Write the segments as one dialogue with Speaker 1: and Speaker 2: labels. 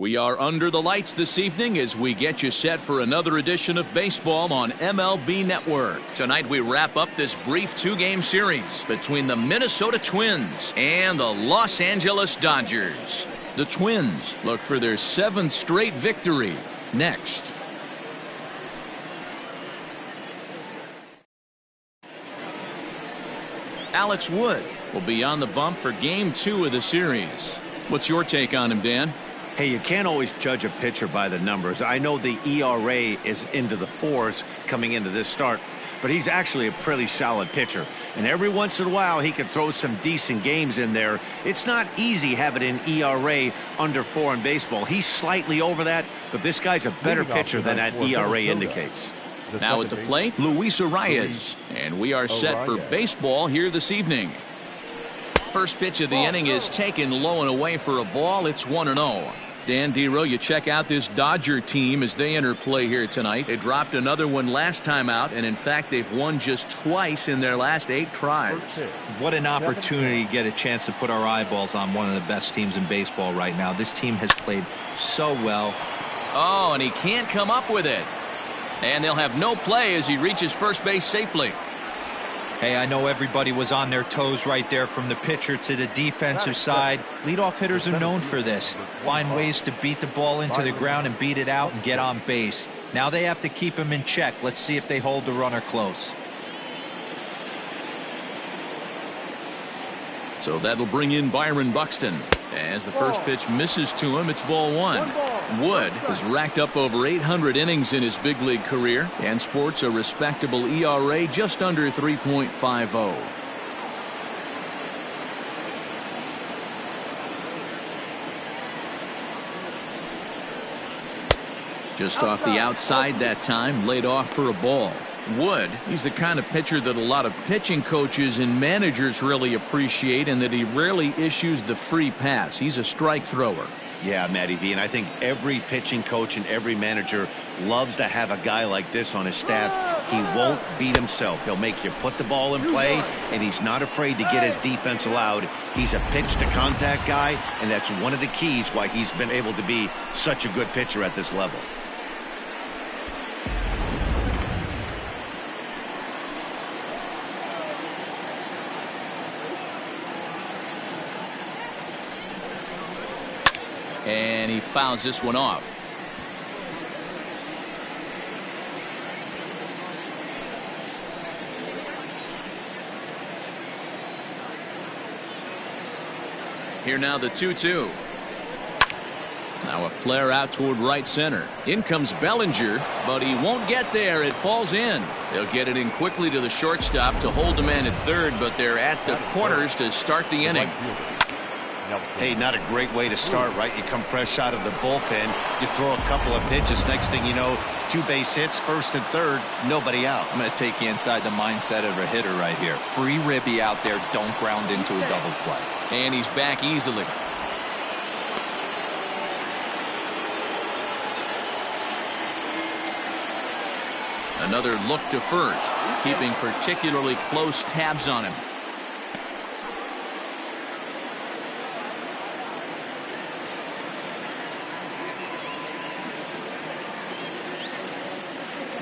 Speaker 1: We are under the lights this evening as we get you set for another edition of baseball on MLB Network. Tonight we wrap up this brief two-game series between the Minnesota Twins and the Los Angeles Dodgers. The Twins look for their 7th straight victory next. Alex Wood will be on the bump for Game 2 of the series. What's your take on him, Dan?
Speaker 2: Hey, you can't always judge a pitcher by the numbers. I know the ERA is into the 4s coming into this start, but he's actually a pretty solid pitcher. And every once in a while, he can throw some decent games in there. It's not easy having an ERA under 4 in baseball. He's slightly over that, but this guy's a better pitcher than that ERA indicates.
Speaker 1: Now at the plate, Luis Arias. And we are set for baseball here this evening. First pitch of the inning is taken low and away for a ball. It's 1-0. Dan Dero, you check out this Dodger team as they enter play here tonight. They dropped another one last time out, and in fact, they've won just twice in their last 8 tries.
Speaker 3: What an opportunity to get a chance to put our eyeballs on one of the best teams in baseball right now. This team has played so well.
Speaker 1: Oh, and he can't come up with it. And they'll have no play as he reaches first base safely.
Speaker 3: Hey, I know everybody was on their toes right there from the pitcher to the defensive side. Leadoff hitters are known for this. Find ways to beat the ball into the ground and beat it out and get on base. Now they have to keep him in check. Let's see if they hold the runner close.
Speaker 1: So that'll bring in Byron Buxton. As the first pitch misses to him, it's ball 1. Wood has racked up over 800 innings in his big league career and sports a respectable ERA just under 3.50. Just off the outside that time, laid off for a ball. Wood, he's the kind of pitcher that a lot of pitching coaches and managers really appreciate, and that he rarely issues the free pass. He's a strike thrower.
Speaker 2: Yeah, Matty V, and I think every pitching coach and every manager loves to have a guy like this on his staff. He won't beat himself. He'll make you put the ball in play, and he's not afraid to get his defense allowed. He's a pitch-to-contact guy, and that's one of the keys why he's been able to be such a good pitcher at this level.
Speaker 1: And he fouls this one off. Here now the 2-2. Now a flare out toward right center. In comes Bellinger, but he won't get there. It falls in. They'll get it in quickly to the shortstop to hold the man at third, but they're at the corners to start the inning.
Speaker 2: Hey, not a great way to start, right? You come fresh out of the bullpen, you throw a couple of pitches, next thing you know, 2 base hits, first and third, nobody out.
Speaker 3: I'm going to take you inside the mindset of a hitter right here. Free ribby out there, don't ground into a double play.
Speaker 1: And he's back easily. Another look to first, keeping particularly close tabs on him.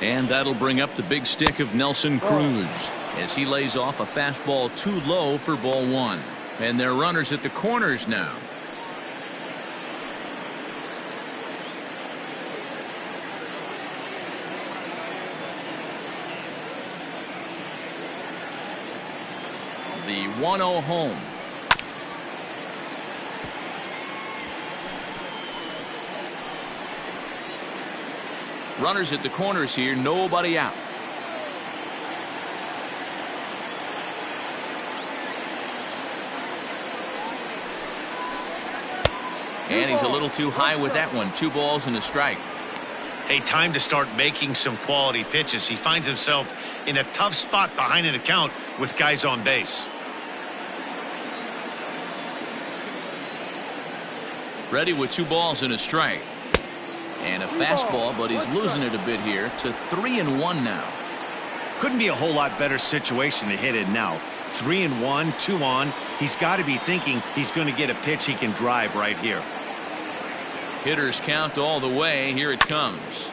Speaker 1: And that'll bring up the big stick of Nelson Cruz as he lays off a fastball too low for ball 1. And they're runners at the corners now. The 1-0 home. Runners at the corners here, nobody out. And he's a little too high with that one. 2 balls and a strike.
Speaker 2: Hey, time to start making some quality pitches. He finds himself in a tough spot behind an account with guys on base.
Speaker 1: Ready with 2 balls and a strike. And a fastball, but he's losing it a bit here to 3-1 now.
Speaker 2: Couldn't be a whole lot better situation to hit it now. 3-1, 2 on. He's got to be thinking he's going to get a pitch he can drive right here.
Speaker 1: Hitters count all the way. Here it comes.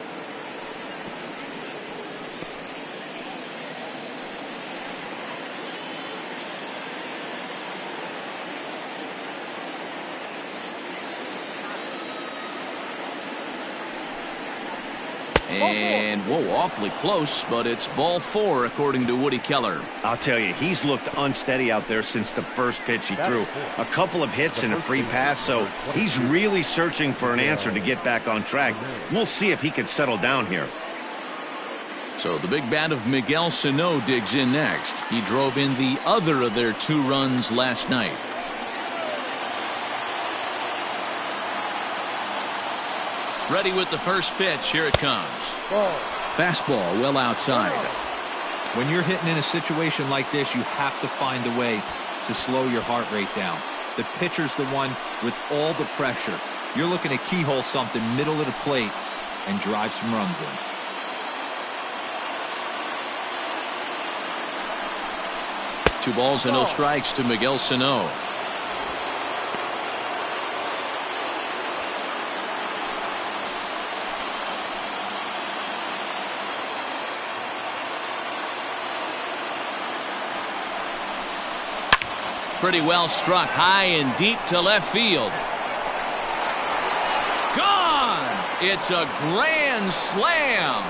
Speaker 1: And whoa, awfully close, but it's ball 4 according to Woody Keller.
Speaker 2: I'll tell you, he's looked unsteady out there since the first pitch he threw. A couple of hits and a free pass, so he's really searching for an answer to get back on track. We'll see if he can settle down here.
Speaker 1: So the big bat of Miguel Sano digs in next. He drove in the other of their 2 runs last night. Ready with the first pitch. Here it comes. Fastball well outside.
Speaker 3: When you're hitting in a situation like this, you have to find a way to slow your heart rate down. The pitcher's the one with all the pressure. You're looking to keyhole something middle of the plate and drive some runs in.
Speaker 1: Two balls and no strikes to Miguel Sano. Pretty well struck high and deep to left field. Gone! It's a grand slam.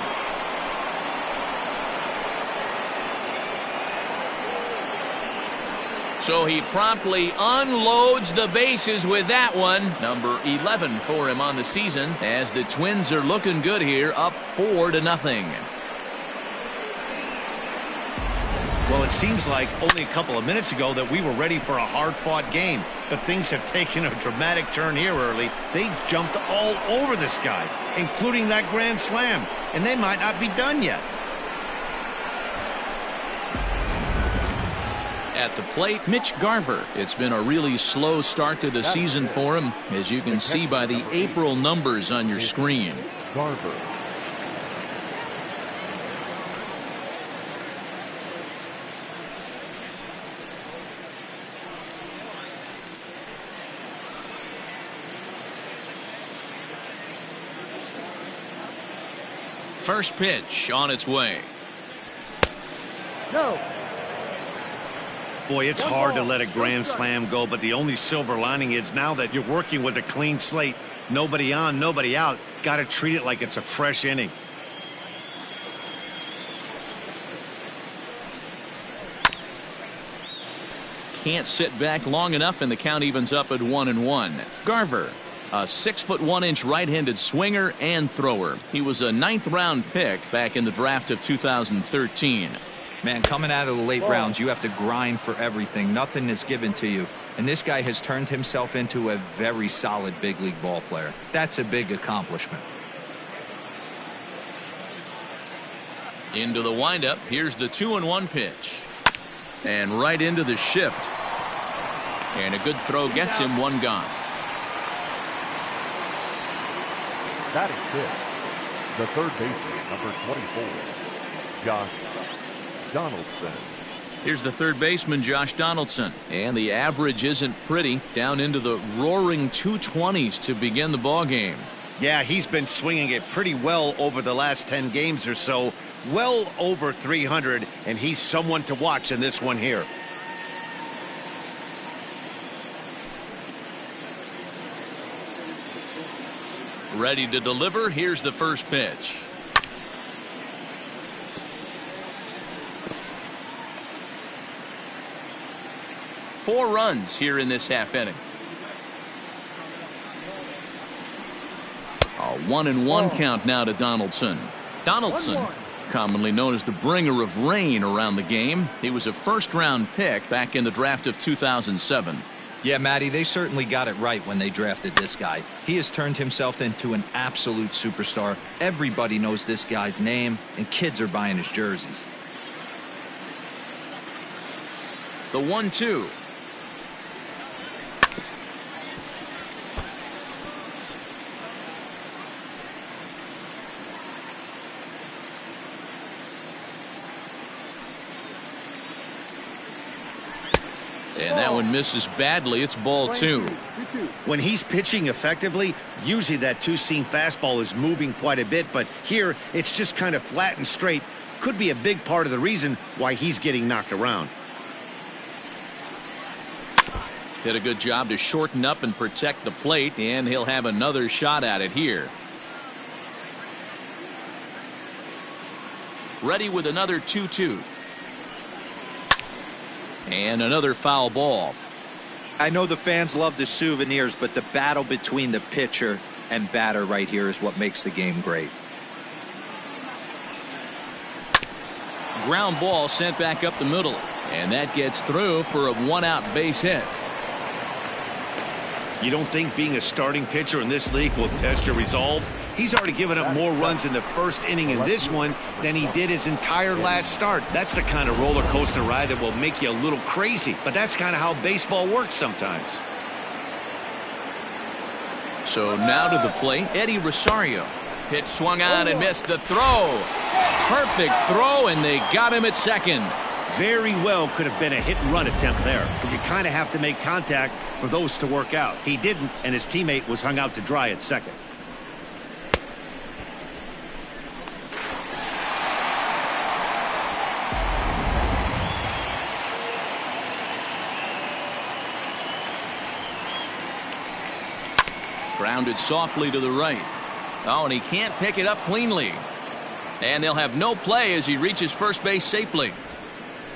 Speaker 1: So he promptly unloads the bases with that one. Number 11 for him on the season, as the Twins are looking good here, up 4-0.
Speaker 2: Well, it seems like only a couple of minutes ago that we were ready for a hard-fought game. But things have taken a dramatic turn here early. They jumped all over this guy, including that grand slam. And they might not be done yet.
Speaker 1: At the plate, Mitch Garver. It's been a really slow start to the season for him, as you can see by the April numbers on your screen.
Speaker 4: Garver.
Speaker 1: First pitch on its way.
Speaker 4: No.
Speaker 2: Boy, it's hard to let a grand slam go, but the only silver lining is now that you're working with a clean slate, nobody on, nobody out, got to treat it like it's a fresh inning.
Speaker 1: Can't sit back long enough, and the count evens up at 1-1. Garver, a 6'1" right-handed swinger and thrower. He was a 9th-round pick back in the draft of 2013.
Speaker 3: Man, coming out of the late rounds, you have to grind for everything. Nothing is given to you. And this guy has turned himself into a very solid big league ball player. That's a big accomplishment.
Speaker 1: Into the windup. Here's the 2-1 pitch. And right into the shift. And a good throw gets him one gone.
Speaker 4: That is it. The third baseman, number 24, Josh Donaldson.
Speaker 1: Here's the third baseman, Josh Donaldson. And the average isn't pretty, down into the roaring 220s to begin the ball game.
Speaker 2: Yeah, he's been swinging it pretty well over the last 10 games or so. Well over 300, and he's someone to watch in this one here.
Speaker 1: Ready to deliver. Here's the first pitch. Four runs here in this half inning. A 1-1 count now to Donaldson. Donaldson, commonly known as the bringer of rain around the game. He was a first-round pick back in the draft of 2007.
Speaker 3: Yeah, Matty, they certainly got it right when they drafted this guy. He has turned himself into an absolute superstar. Everybody knows this guy's name, and kids are buying his jerseys.
Speaker 1: The 1-2. And that now and misses badly. It's ball 2.
Speaker 2: When he's pitching effectively, usually that two-seam fastball is moving quite a bit, but here it's just kind of flat and straight. Could be a big part of the reason why he's getting knocked around.
Speaker 1: Did a good job to shorten up and protect the plate, and he'll have another shot at it here. Ready with another 2-2. And another foul ball.
Speaker 3: I know the fans love the souvenirs, but the battle between the pitcher and batter right here is what makes the game great.
Speaker 1: Ground ball sent back up the middle, and that gets through for a 1-out base hit.
Speaker 2: You don't think being a starting pitcher in this league will test your resolve? He's already given up more runs in the first inning in this one than he did his entire last start. That's the kind of roller coaster ride that will make you a little crazy. But that's kind of how baseball works sometimes.
Speaker 1: So now to the plate, Eddie Rosario. Pitch swung on and missed the throw. Perfect throw, and they got him at second.
Speaker 2: Very well could have been a hit-and-run attempt there. But you kind of have to make contact for those to work out. He didn't, and his teammate was hung out to dry at second.
Speaker 1: Grounded softly to the right. Oh, and he can't pick it up cleanly. And they'll have no play as he reaches first base safely.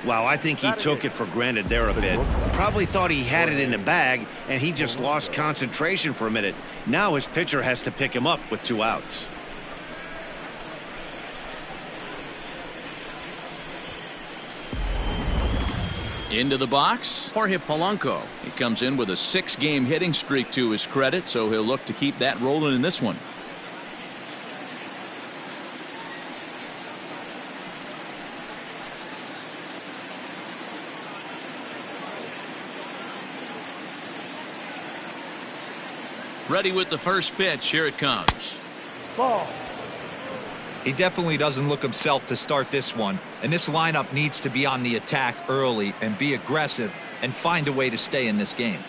Speaker 2: Wow, I think he took it for granted there a bit. Probably thought he had it in the bag, and he just lost concentration for a minute. Now his pitcher has to pick him up with 2 outs.
Speaker 1: Into the box, Jorge Polanco. He comes in with a 6-game hitting streak to his credit, so he'll look to keep that rolling in this one. Ready with the first pitch. Here it comes.
Speaker 4: Ball.
Speaker 3: He definitely doesn't look himself to start this one, and this lineup needs to be on the attack early and be aggressive and find a way to stay in this game.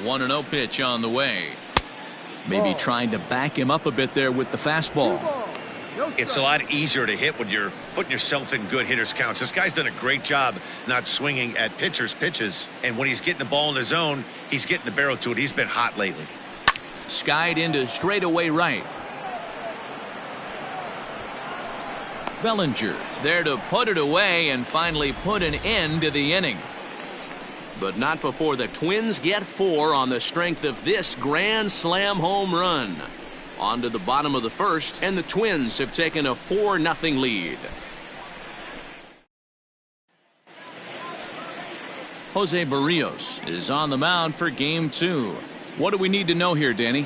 Speaker 1: One 1-0 pitch on the way. Maybe trying to back him up a bit there with the fastball.
Speaker 2: It's a lot easier to hit when you're putting yourself in good hitters' counts. This guy's done a great job not swinging at pitchers' pitches. And when he's getting the ball in the zone, he's getting the barrel to it. He's been hot lately.
Speaker 1: Skied into straightaway right. Bellinger's there to put it away and finally put an end to the inning. But not before the Twins get 4 on the strength of this grand slam home run. On to the bottom of the first, and the Twins have taken a 4-0 lead. Jose Barrios is on the mound for game 2. What do we need to know here, Danny?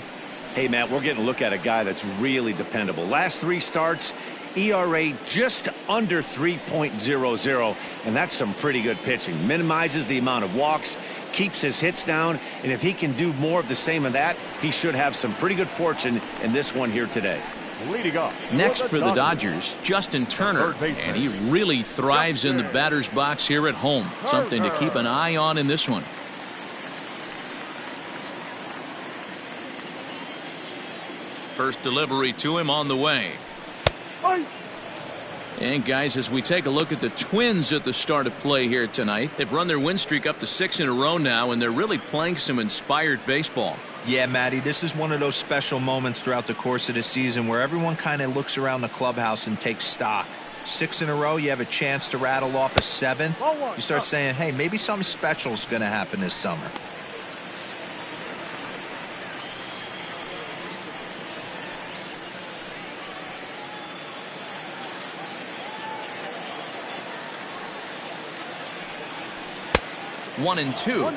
Speaker 2: Hey, Matt, we're getting a look at a guy that's really dependable. Last 3 starts, ERA just under 3.00, and that's some pretty good pitching. Minimizes the amount of walks, keeps his hits down, and if he can do more of the same of that, he should have some pretty good fortune in this one here today.
Speaker 4: Leading up.
Speaker 1: Next for the Dodgers, Justin Turner, and he really thrives in the batter's box here at home. Something to keep an eye on in this one. First delivery to him on the way. And guys, as we take a look at the Twins at the start of play here tonight, they've run their win streak up to 6 in a row now, and they're really playing some inspired baseball.
Speaker 3: Yeah, Matty, this is one of those special moments throughout the course of the season where everyone kind of looks around the clubhouse and takes stock. 6 in a row, you have a chance to rattle off a 7th. You start saying, hey, maybe something special is going to happen this summer.
Speaker 1: One and two.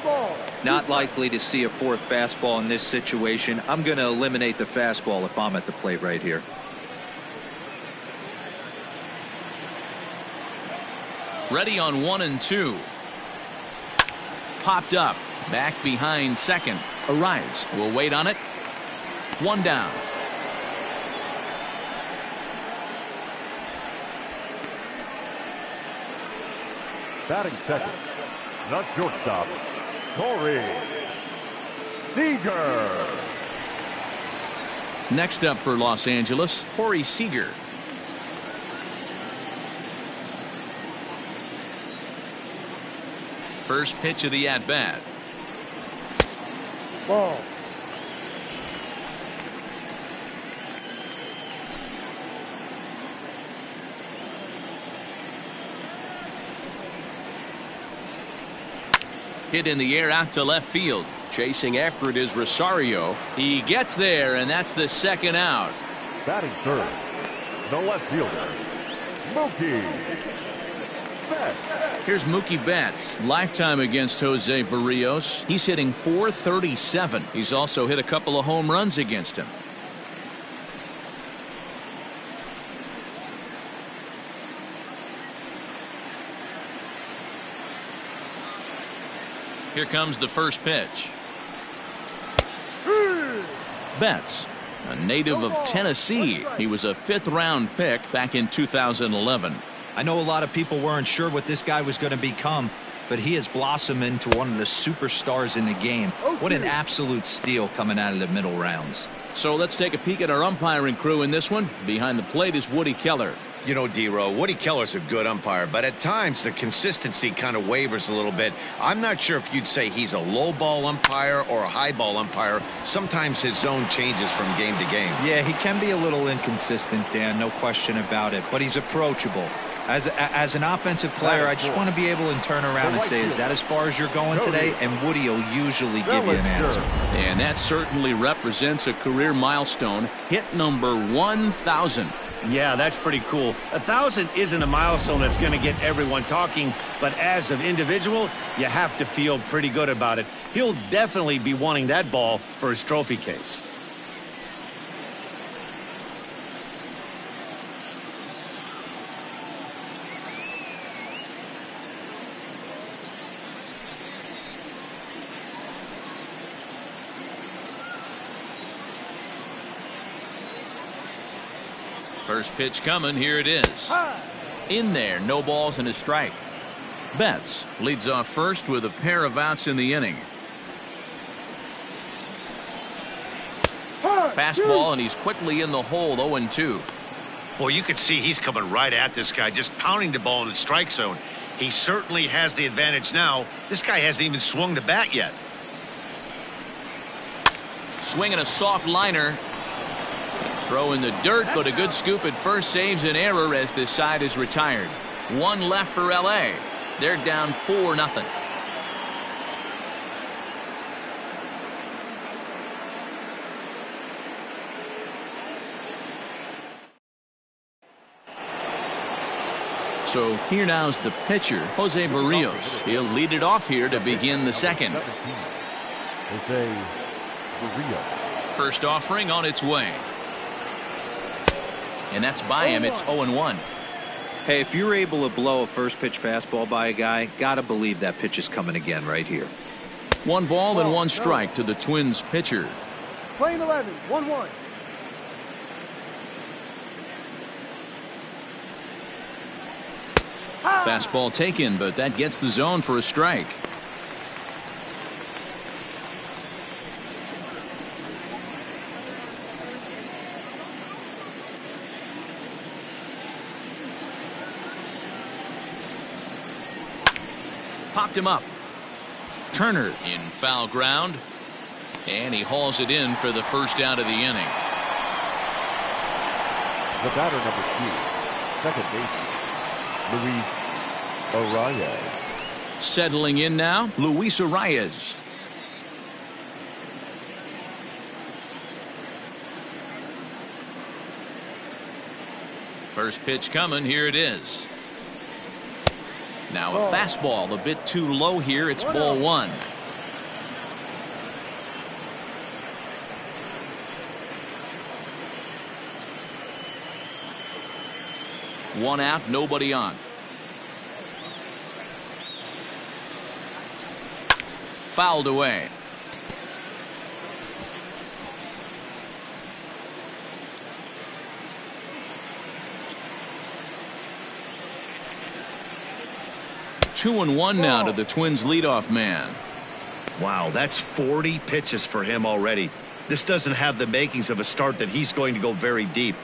Speaker 3: Not likely to see a 4th fastball in this situation. I'm going to eliminate the fastball if I'm at the plate right here.
Speaker 1: Ready on 1 and 2. Popped up. Back behind second. Arrives. We'll wait on it. 1 down.
Speaker 4: Batting second, the shortstop, Corey Seager.
Speaker 1: Next up for Los Angeles, Corey Seager. First pitch of the at-bat.
Speaker 4: Ball.
Speaker 1: Hit in the air out to left field. Chasing after it is Rosario. He gets there, and that's the second out.
Speaker 4: Batting third, the left fielder, Mookie Betts.
Speaker 1: Here's Mookie Betts. Lifetime against Jose Barrios. He's hitting .437. He's also hit a couple of home runs against him. Here comes the first pitch. Betts, a native of Tennessee. He was a fifth-round pick back in 2011.
Speaker 3: I know a lot of people weren't sure what this guy was going to become, but he has blossomed into one of the superstars in the game. What an absolute steal coming out of the middle rounds.
Speaker 1: So let's take a peek at our umpiring crew in this one. Behind the plate is Woody Keller.
Speaker 2: You know, D-Row, Woody Keller's a good umpire, but at times the consistency kind of wavers a little bit. I'm not sure if you'd say he's a low ball umpire or a high ball umpire. Sometimes his zone changes from game to game.
Speaker 3: Yeah, he can be a little inconsistent, Dan, no question about it, but he's approachable. As an offensive player, I just want to be able to turn around and say, is that as far as you're going today? And Woody will usually give you an answer.
Speaker 1: And that certainly represents a career milestone. Hit number 1,000.
Speaker 5: Yeah, that's pretty cool. 1,000 isn't a milestone that's going to get everyone talking, but as an individual, you have to feel pretty good about it. He'll definitely be wanting that ball for his trophy case.
Speaker 1: First pitch coming. Here it is. In there, no balls and a strike. Betts leads off first with a pair of outs in the inning. Fastball, and he's quickly in the hole. 0-2.
Speaker 2: Well, you can see he's coming right at this guy, just pounding the ball in the strike zone. He certainly has the advantage now. This guy hasn't even swung the bat yet.
Speaker 1: Swinging a soft liner. Throw in the dirt, but a good scoop at first saves an error as this side is retired. One left for LA. They're down 4-0. So here now's the pitcher, Jose Barrios. He'll lead it off here to begin the second.
Speaker 4: Jose Barrios.
Speaker 1: First offering on its way. And that's by him. It's 0-1.
Speaker 3: Hey, if you're able to blow a first pitch fastball by a guy, gotta believe that pitch is coming again right here.
Speaker 1: 1 ball and 1 strike to the Twins pitcher.
Speaker 6: Playing 11, 1-1.
Speaker 1: Fastball taken, but that gets the zone for a strike. Popped him up. Turner in foul ground, and he hauls it in for the first out of the inning.
Speaker 4: The batter number 2, second baseman, Luis Arraez.
Speaker 1: Settling in now, Luis Arraez. First pitch coming. Here it is. Now a fastball a bit too low here. It's ball 1. One out, nobody on. Fouled away. 2-1 now to the Twins leadoff man.
Speaker 2: Wow, that's 40 pitches for him already. This doesn't have the makings of a start that he's going to go very deep.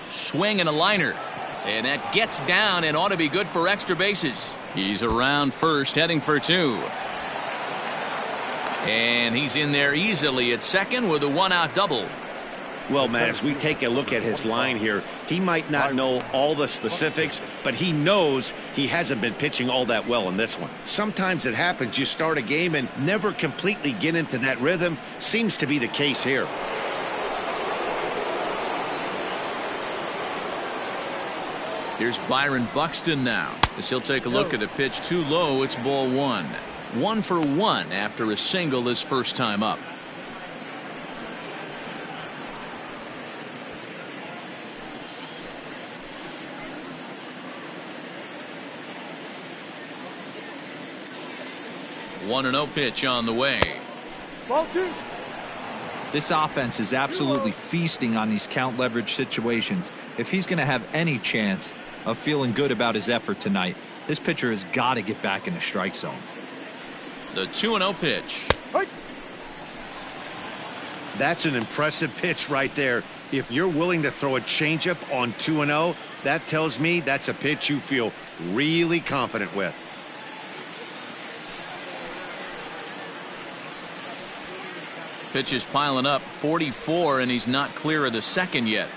Speaker 1: Swing and a liner. And that gets down and ought to be good for extra bases. He's around first, heading for 2. And he's in there easily at second with a 1-out double.
Speaker 5: Well, Matt, as we take a look at his line here, he might not know all the specifics, but he knows he hasn't been pitching all that well in this one. Sometimes it happens. You start a game and never completely get into that rhythm. Seems to be the case here.
Speaker 1: Here's Byron Buxton now, as he'll take a look at a pitch too low. It's ball 1. 1 for 1 after a single his first time up. One and 0 pitch on the way.
Speaker 6: Ball 2.
Speaker 3: This offense is absolutely feasting on these count leverage situations. If he's going to have any chance of feeling good about his effort tonight, this pitcher has got to get back in the strike zone.
Speaker 1: The 2-0 pitch.
Speaker 6: Hey.
Speaker 5: That's an impressive pitch right there. If you're willing to throw a changeup on 2-0, that tells me that's a pitch you feel really confident with.
Speaker 1: Pitch is piling up, 44, and he's not clear of the second yet.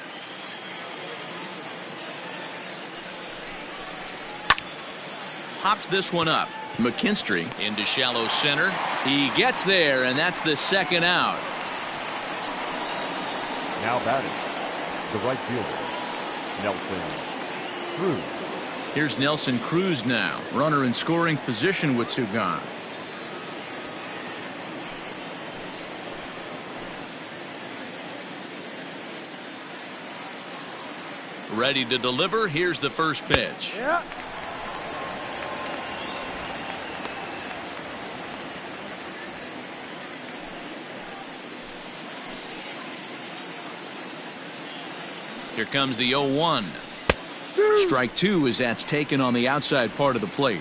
Speaker 1: Pops this one up. McKinstry into shallow center. He gets there, and that's the second out.
Speaker 4: Now batting, the right fielder, Nelson Cruz.
Speaker 1: Here's Nelson Cruz now. Runner in scoring position with 2 gone. Ready to deliver. Here's the first pitch.
Speaker 6: Yeah.
Speaker 1: Here comes the 0-1. Strike 2 as that's taken on the outside part of the plate.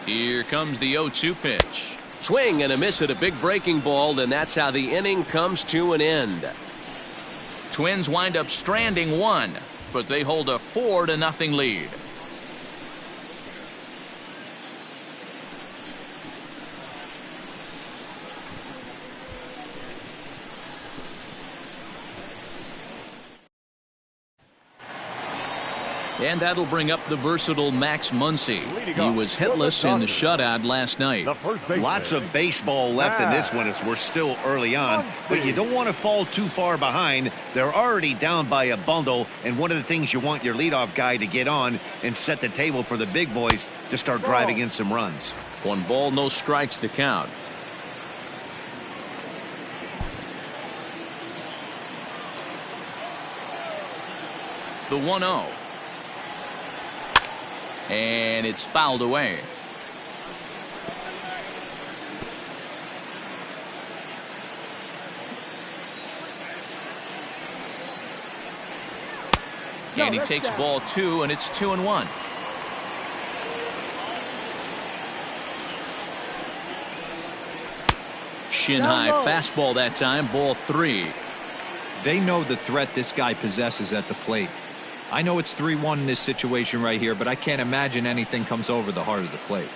Speaker 1: Here comes the 0-2 pitch.
Speaker 7: Swing and a miss at a big breaking ball, and that's how the inning comes to an end.
Speaker 1: Twins wind up stranding 1, but they hold a 4-0 lead. And that'll bring up the versatile Max Muncy. He was hitless in the shutout last night.
Speaker 2: Lots of baseball left in this one as we're still early on, but you don't want to fall too far behind. They're already down by a bundle, and one of the things you want your leadoff guy to get on and set the table for the big boys to start driving in some runs.
Speaker 1: 1 ball, no strikes to count. The 1-0. And it's fouled away. And he takes ball 2, and it's 2-1. Shin high fastball that time, ball 3.
Speaker 3: They know the threat this guy possesses at the plate. I know it's 3-1 in this situation right here, but I can't imagine anything comes over the heart of the plate.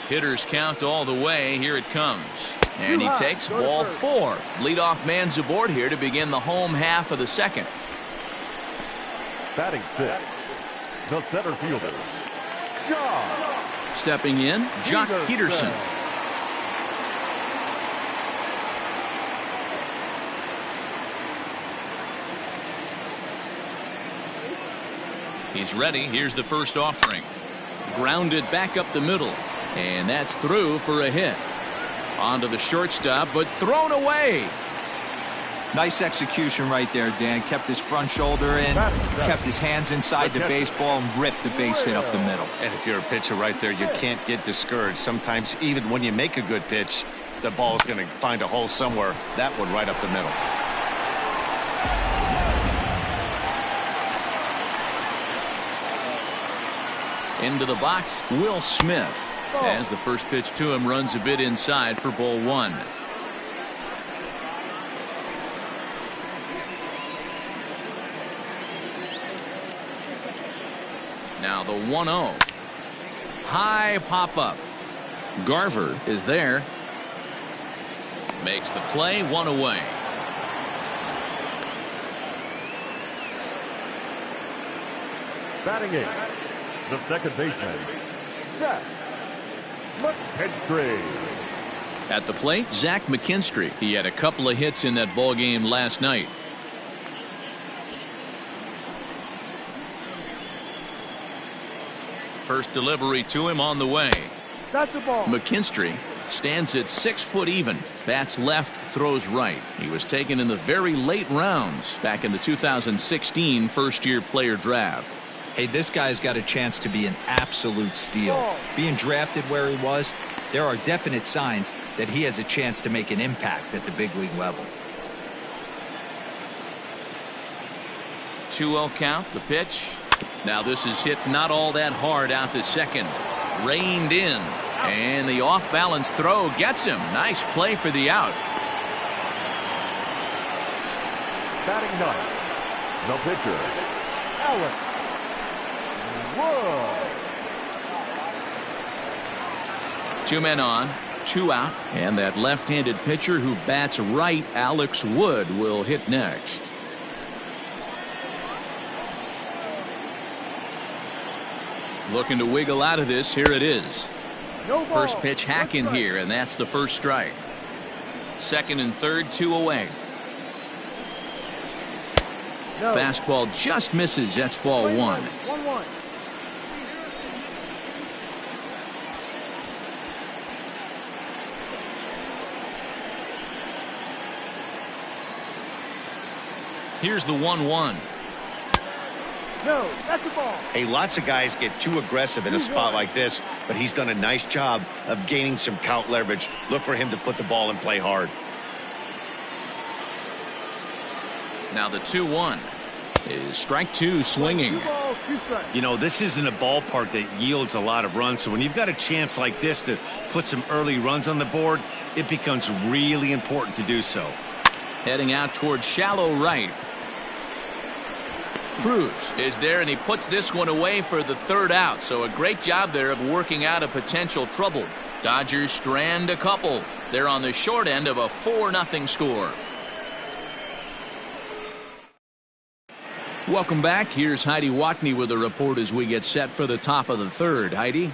Speaker 1: Hitters count all the way. Here it comes. And he takes ball 4. Leadoff man's aboard here to begin the home half of the second.
Speaker 4: Batting 6, the center fielder, Joc.
Speaker 1: Stepping in, Joc Pederson. He's ready. Here's the first offering. Grounded back up the middle. And that's through for a hit. Onto the shortstop, but thrown away.
Speaker 3: Nice execution right there, Dan. Kept his front shoulder in, kept his hands inside the baseball, and ripped the base hit up the middle.
Speaker 2: And if you're a pitcher right there, you can't get discouraged. Sometimes even when you make a good pitch, the ball's going to find a hole somewhere. That one right up the middle.
Speaker 1: Into the box, Will Smith. As the first pitch to him runs a bit inside for ball 1. Now the 1-0. High pop up. Garver is there. Makes the play, 1 away.
Speaker 4: Batting 8, the second baseman, Zach McKinstry.
Speaker 1: At the plate, Zach McKinstry. He had a couple of hits in that ball game last night. First delivery to him on the way.
Speaker 6: That's the ball.
Speaker 1: McKinstry stands at 6 foot even. Bats left, throws right. He was taken in the very late rounds back in the 2016 first-year player draft.
Speaker 3: Hey, this guy's got a chance to be an absolute steal. Being drafted where he was, there are definite signs that he has a chance to make an impact at the big league level.
Speaker 1: 2-0 count, the pitch. Now this is hit not all that hard out to second. Reined in. And the off-balance throw gets him. Nice play for the out.
Speaker 4: Batting 9, the pitcher, Alex Wood.
Speaker 1: 2 men on, 2 out. And that left-handed pitcher who bats right, Alex Wood, will hit next. Looking to wiggle out of this. Here it is. First pitch hack in here, and that's the first strike. Second and third, 2 away. Fastball just misses. That's ball 1.
Speaker 6: 1-1.
Speaker 1: Here's the 1-1.
Speaker 6: No, that's the ball.
Speaker 2: Hey, lots of guys get too aggressive in a spot like this, but he's done a nice job of gaining some count leverage. Look for him to put the ball in play hard.
Speaker 1: Now the 2-1 is strike 2 swinging.
Speaker 6: 2 balls, 2 strikes.
Speaker 5: You know, this isn't a ballpark that yields a lot of runs, so when you've got a chance like this to put some early runs on the board, it becomes really important to do so.
Speaker 1: Heading out towards shallow right. Cruz is there, and he puts this one away for the third out. So a great job there of working out a potential trouble. Dodgers strand a couple. They're on the short end of a 4-0 score. Welcome back. Here's Heidi Watney with a report as we get set for the top of the third. Heidi?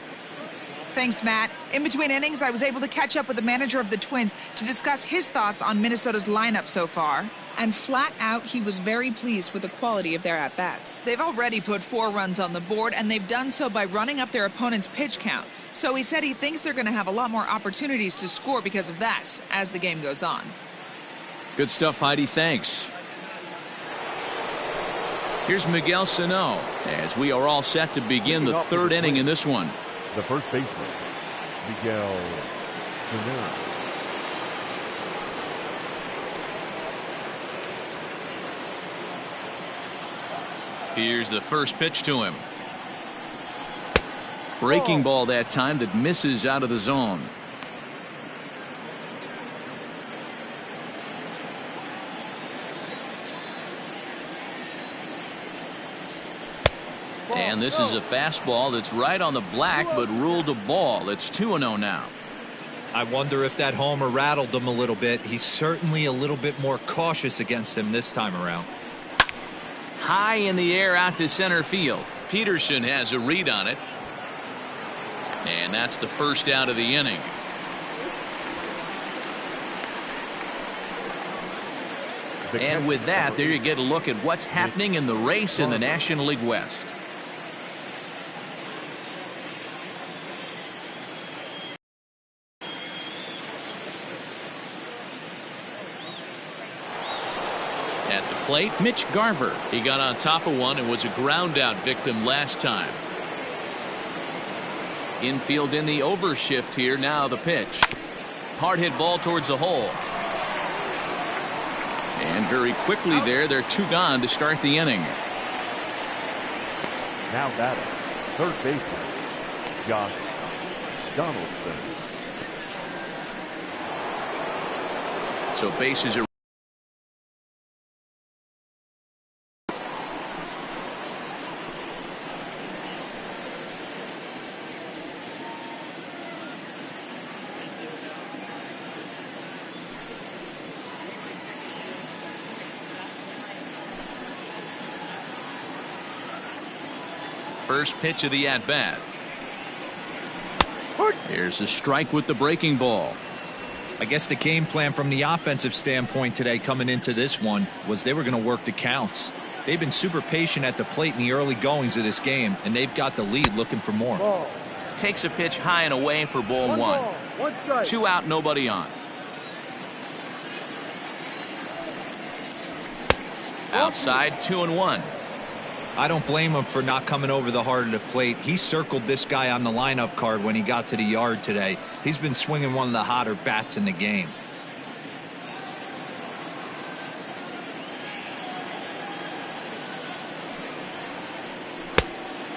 Speaker 8: Thanks, Matt. In between innings, I was able to catch up with the manager of the Twins to discuss his thoughts on Minnesota's lineup so far. And flat out, he was very pleased with the quality of their at-bats. They've already put 4 runs on the board, and they've done so by running up their opponent's pitch count. So he said he thinks they're going to have a lot more opportunities to score because of that as the game goes on.
Speaker 1: Good stuff, Heidi. Thanks. Here's Miguel Sano as we are all set to begin the third inning in this one.
Speaker 4: The first baseman, Miguel Sano.
Speaker 1: Here's the first pitch to him. Breaking ball that time that misses out of the zone. And this is a fastball that's right on the black but ruled a ball. It's 2-0 now.
Speaker 3: I wonder if that homer rattled him a little bit. He's certainly a little bit more cautious against him this time around.
Speaker 1: High in the air out to center field. Peterson has a read on it. And that's the first out of the inning. And with that, there you get a look at what's happening in the race in the National League West. At the plate, Mitch Garver. He got on top of one and was a ground out victim last time. Infield in the overshift here. Now the pitch. Hard hit ball towards the hole. And very quickly there, they're 2 gone to start the inning.
Speaker 4: Now batting, third baseman, Josh Donaldson.
Speaker 1: So bases are first pitch of the at-bat. Here's a strike with the breaking ball.
Speaker 3: I guess the game plan from the offensive standpoint today coming into this one was they were going to work the counts. They've been super patient at the plate in the early goings of this game, and they've got the lead looking for more.
Speaker 6: Ball.
Speaker 1: Takes a pitch high and away for ball 1.
Speaker 6: Ball, 1 strike.
Speaker 1: 2 out, nobody on. Outside, 2-1.
Speaker 3: I don't blame him for not coming over the heart of the plate. He circled this guy on the lineup card when he got to the yard today. He's been swinging one of the hotter bats in the game.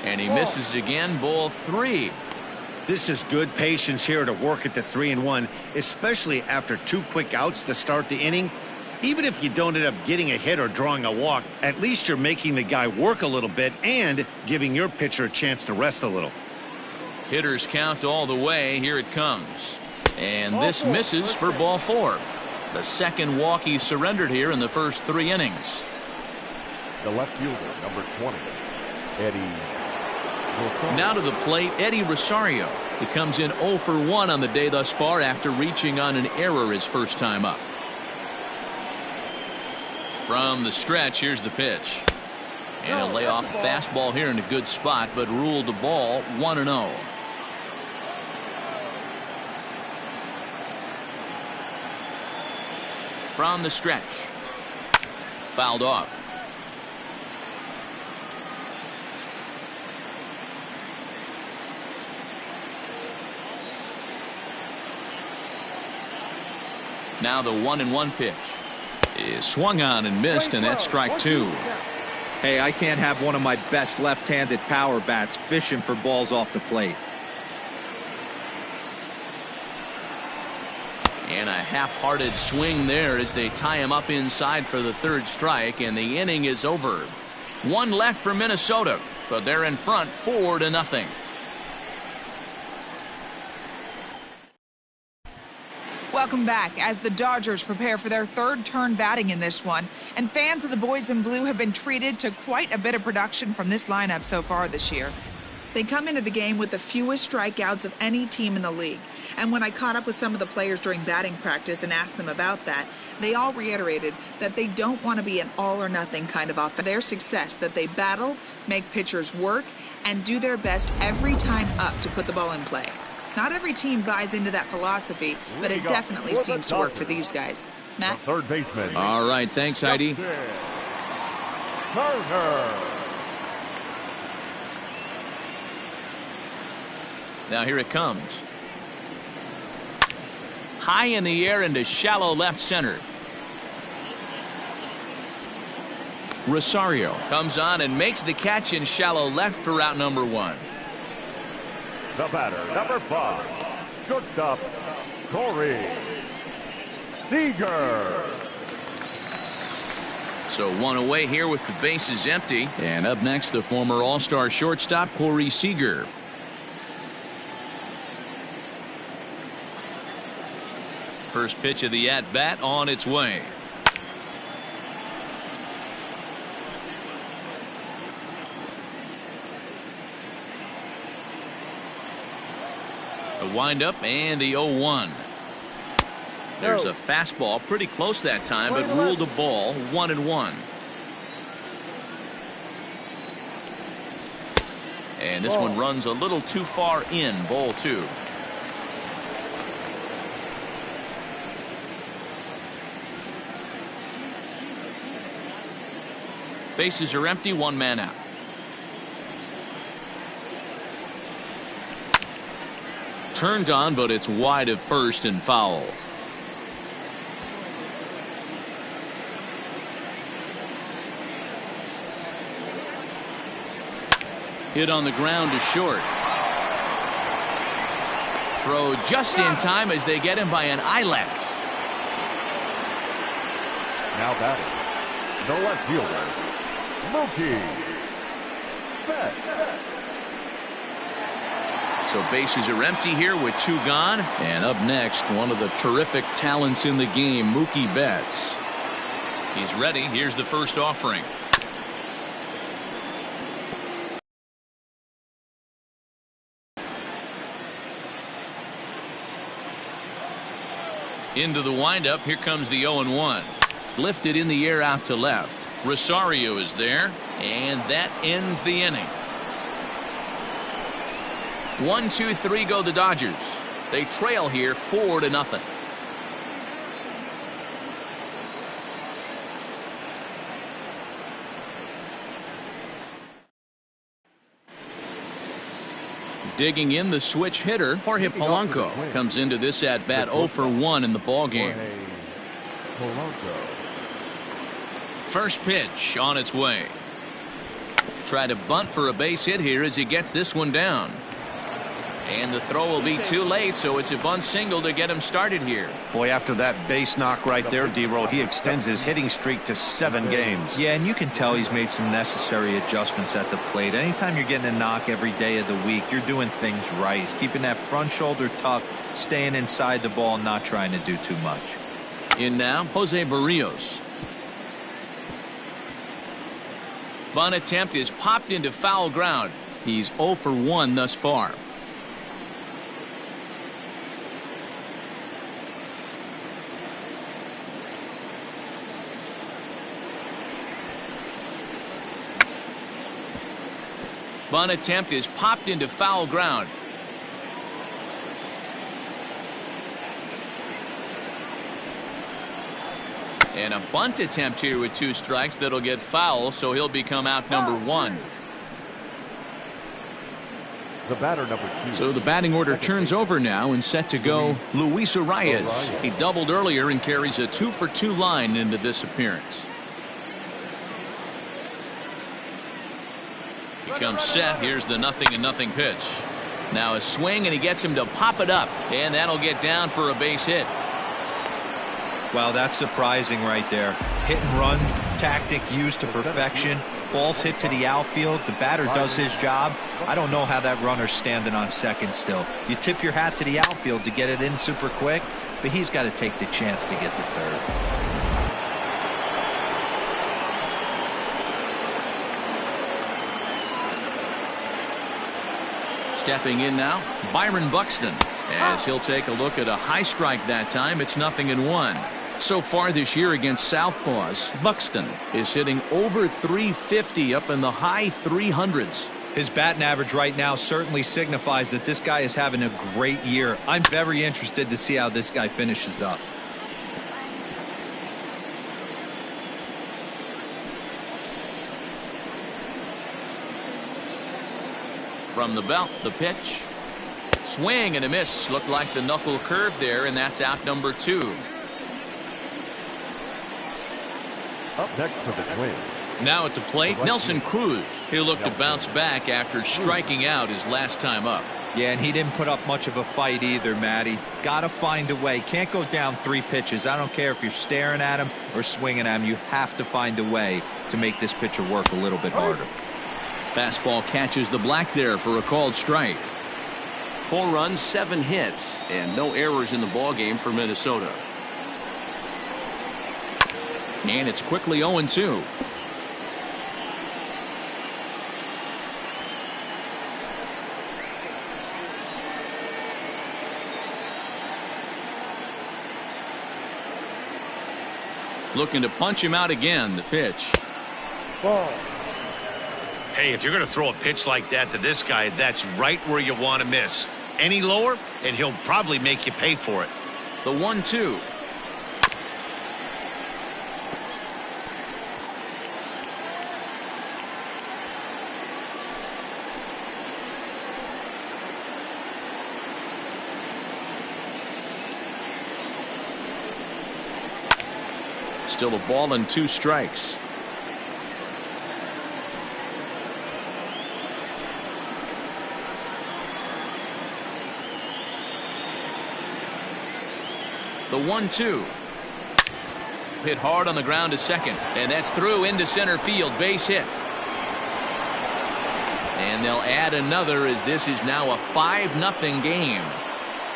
Speaker 1: And he misses again, ball 3.
Speaker 5: This is good patience here to work at the 3-1, especially after 2 quick outs to start the inning. Even if you don't end up getting a hit or drawing a walk, at least you're making the guy work a little bit and giving your pitcher a chance to rest a little.
Speaker 1: Hitters count all the way. Here it comes. And this misses for ball 4. The second walk he surrendered here in the first 3 innings.
Speaker 4: The left fielder, number 20, Eddie.
Speaker 1: Now to the plate, Eddie Rosario. He comes in 0 for 1 on the day thus far after reaching on an error his first time up. From the stretch, here's the pitch. And he'll lay off a fastball here in a good spot, but ruled the ball 1-0. From the stretch. Fouled off. Now the 1-1 pitch is swung on and missed, and that's strike 2.
Speaker 3: Hey, I can't have one of my best left-handed power bats fishing for balls off the plate.
Speaker 1: And a half-hearted swing there as they tie him up inside for the 3rd strike, and the inning is over. 1 left for Minnesota, but they're in front 4-0.
Speaker 8: Welcome back as the Dodgers prepare for their 3rd turn batting in this one. And fans of the boys in blue have been treated to quite a bit of production from this lineup so far this year. They come into the game with the fewest strikeouts of any team in the league. And when I caught up with some of the players during batting practice and asked them about that, they all reiterated that they don't want to be an all-or-nothing kind of offense. Their success, that they battle, make pitchers work, and do their best every time up to put the ball in play. Not every team buys into that philosophy, but it definitely seems to work for these guys. Matt?
Speaker 4: Third baseman.
Speaker 1: All right, thanks, Heidi.
Speaker 4: Turner.
Speaker 1: Now here it comes. High in the air into shallow left center. Rosario comes on and makes the catch in shallow left for out number 1.
Speaker 4: The batter, number 5, shortstop, Corey Seager.
Speaker 1: So 1 away here with the bases empty. And up next, the former All-Star shortstop, Corey Seager. First pitch of the at-bat on its way. The windup and the 0-1. There's a fastball pretty close that time, but ruled a ball 1-1. And this one runs a little too far in, ball 2. Bases are empty, one man out. Turned on, but it's wide of first and foul. Hit on the ground to short. Throw just in time as they get him by an eyelash.
Speaker 4: Now batting, the left fielder, Mookie Betts.
Speaker 1: So bases are empty here with 2 gone. And up next, one of the terrific talents in the game, Mookie Betts. He's ready. Here's the first offering. Into the windup. Here comes the 0-1. Lifted in the air out to left. Rosario is there, and that ends the inning. 1-2-3 go the Dodgers. They trail here 4-0. Digging in, the switch hitter, Jorge Polanco, comes into this at bat 0 for 1 in the ball game. First pitch on its way. Try to bunt for a base hit here as he gets this one down. And the throw will be too late, so it's a bunt single to get him started here.
Speaker 2: Boy, after that base knock right there, D-Row, he extends his hitting streak to 7 games.
Speaker 3: Yeah, and you can tell he's made some necessary adjustments at the plate. Anytime you're getting a knock every day of the week, you're doing things right. He's keeping that front shoulder tucked, staying inside the ball, not trying to do too much.
Speaker 1: In now, Jose Barrios. Bunt attempt is popped into foul ground. He's 0 for 1 thus far. Bunt attempt is popped into foul ground. And a bunt attempt here with 2 strikes that'll get foul, so he'll become out number 1.
Speaker 4: The batter number 2.
Speaker 1: So the batting order turns over now and set to go Luis Arias. He doubled earlier and carries a 2 for 2 line into this appearance. He comes set. Here's the 0-0 pitch. Now a swing, and he gets him to pop it up, and that'll get down for a base hit.
Speaker 3: Wow, that's surprising right there. Hit and run tactic used to perfection. Ball's hit to the outfield. The batter does his job. I don't know how that runner's standing on second still. You tip your hat to the outfield to get it in super quick, but he's got to take the chance to get to third.
Speaker 1: Stepping in now, Byron Buxton, as he'll take a look at a high strike that time. It's 0-1. So far this year against Southpaws, Buxton is hitting over 350 up in the high 300s.
Speaker 3: His batting average right now certainly signifies that this guy is having a great year. I'm very interested to see how this guy finishes up.
Speaker 1: From the belt, the pitch. Swing and a miss. Looked like the knuckle curve there, and that's out number 2.
Speaker 4: Up next for the Twins.
Speaker 1: Now at the plate, Nelson Cruz. He'll look to bounce back after striking out his last time up.
Speaker 3: Yeah, and he didn't put up much of a fight either, Matty. Got to find a way. Can't go down 3 pitches. I don't care if you're staring at him or swinging at him. You have to find a way to make this pitcher work a little bit harder.
Speaker 1: Fastball catches the black there for a called strike.
Speaker 7: 4 runs, 7 hits, and no errors in the ballgame for Minnesota.
Speaker 1: And it's quickly 0-2. Looking to punch him out again. The pitch.
Speaker 6: Ball.
Speaker 5: Hey, if you're going to throw a pitch like that to this guy, that's right where you want to miss. Any lower, and he'll probably make you pay for it.
Speaker 1: The 1-2. Still a ball and 2 strikes. The 1-2. Hit hard on the ground to second, and that's through into center field. Base hit. And they'll add another as this is now a 5-0 game.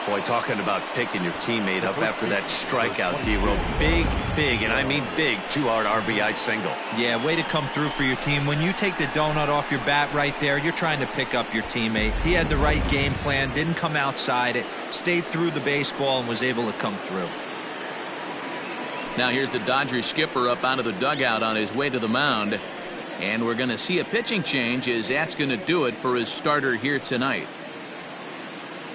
Speaker 2: Boy, talking about picking your teammate up after that strikeout, D-Row. Big, and I mean big, 2-out RBI single.
Speaker 3: Yeah, way to come through for your team. When you take the donut off your bat right there, you're trying to pick up your teammate. He had the right game plan, didn't come outside it, stayed through the baseball, and was able to come through.
Speaker 1: Now here's the Dodgers skipper up out of the dugout on his way to the mound. And we're going to see a pitching change as that's going to do it for his starter here tonight.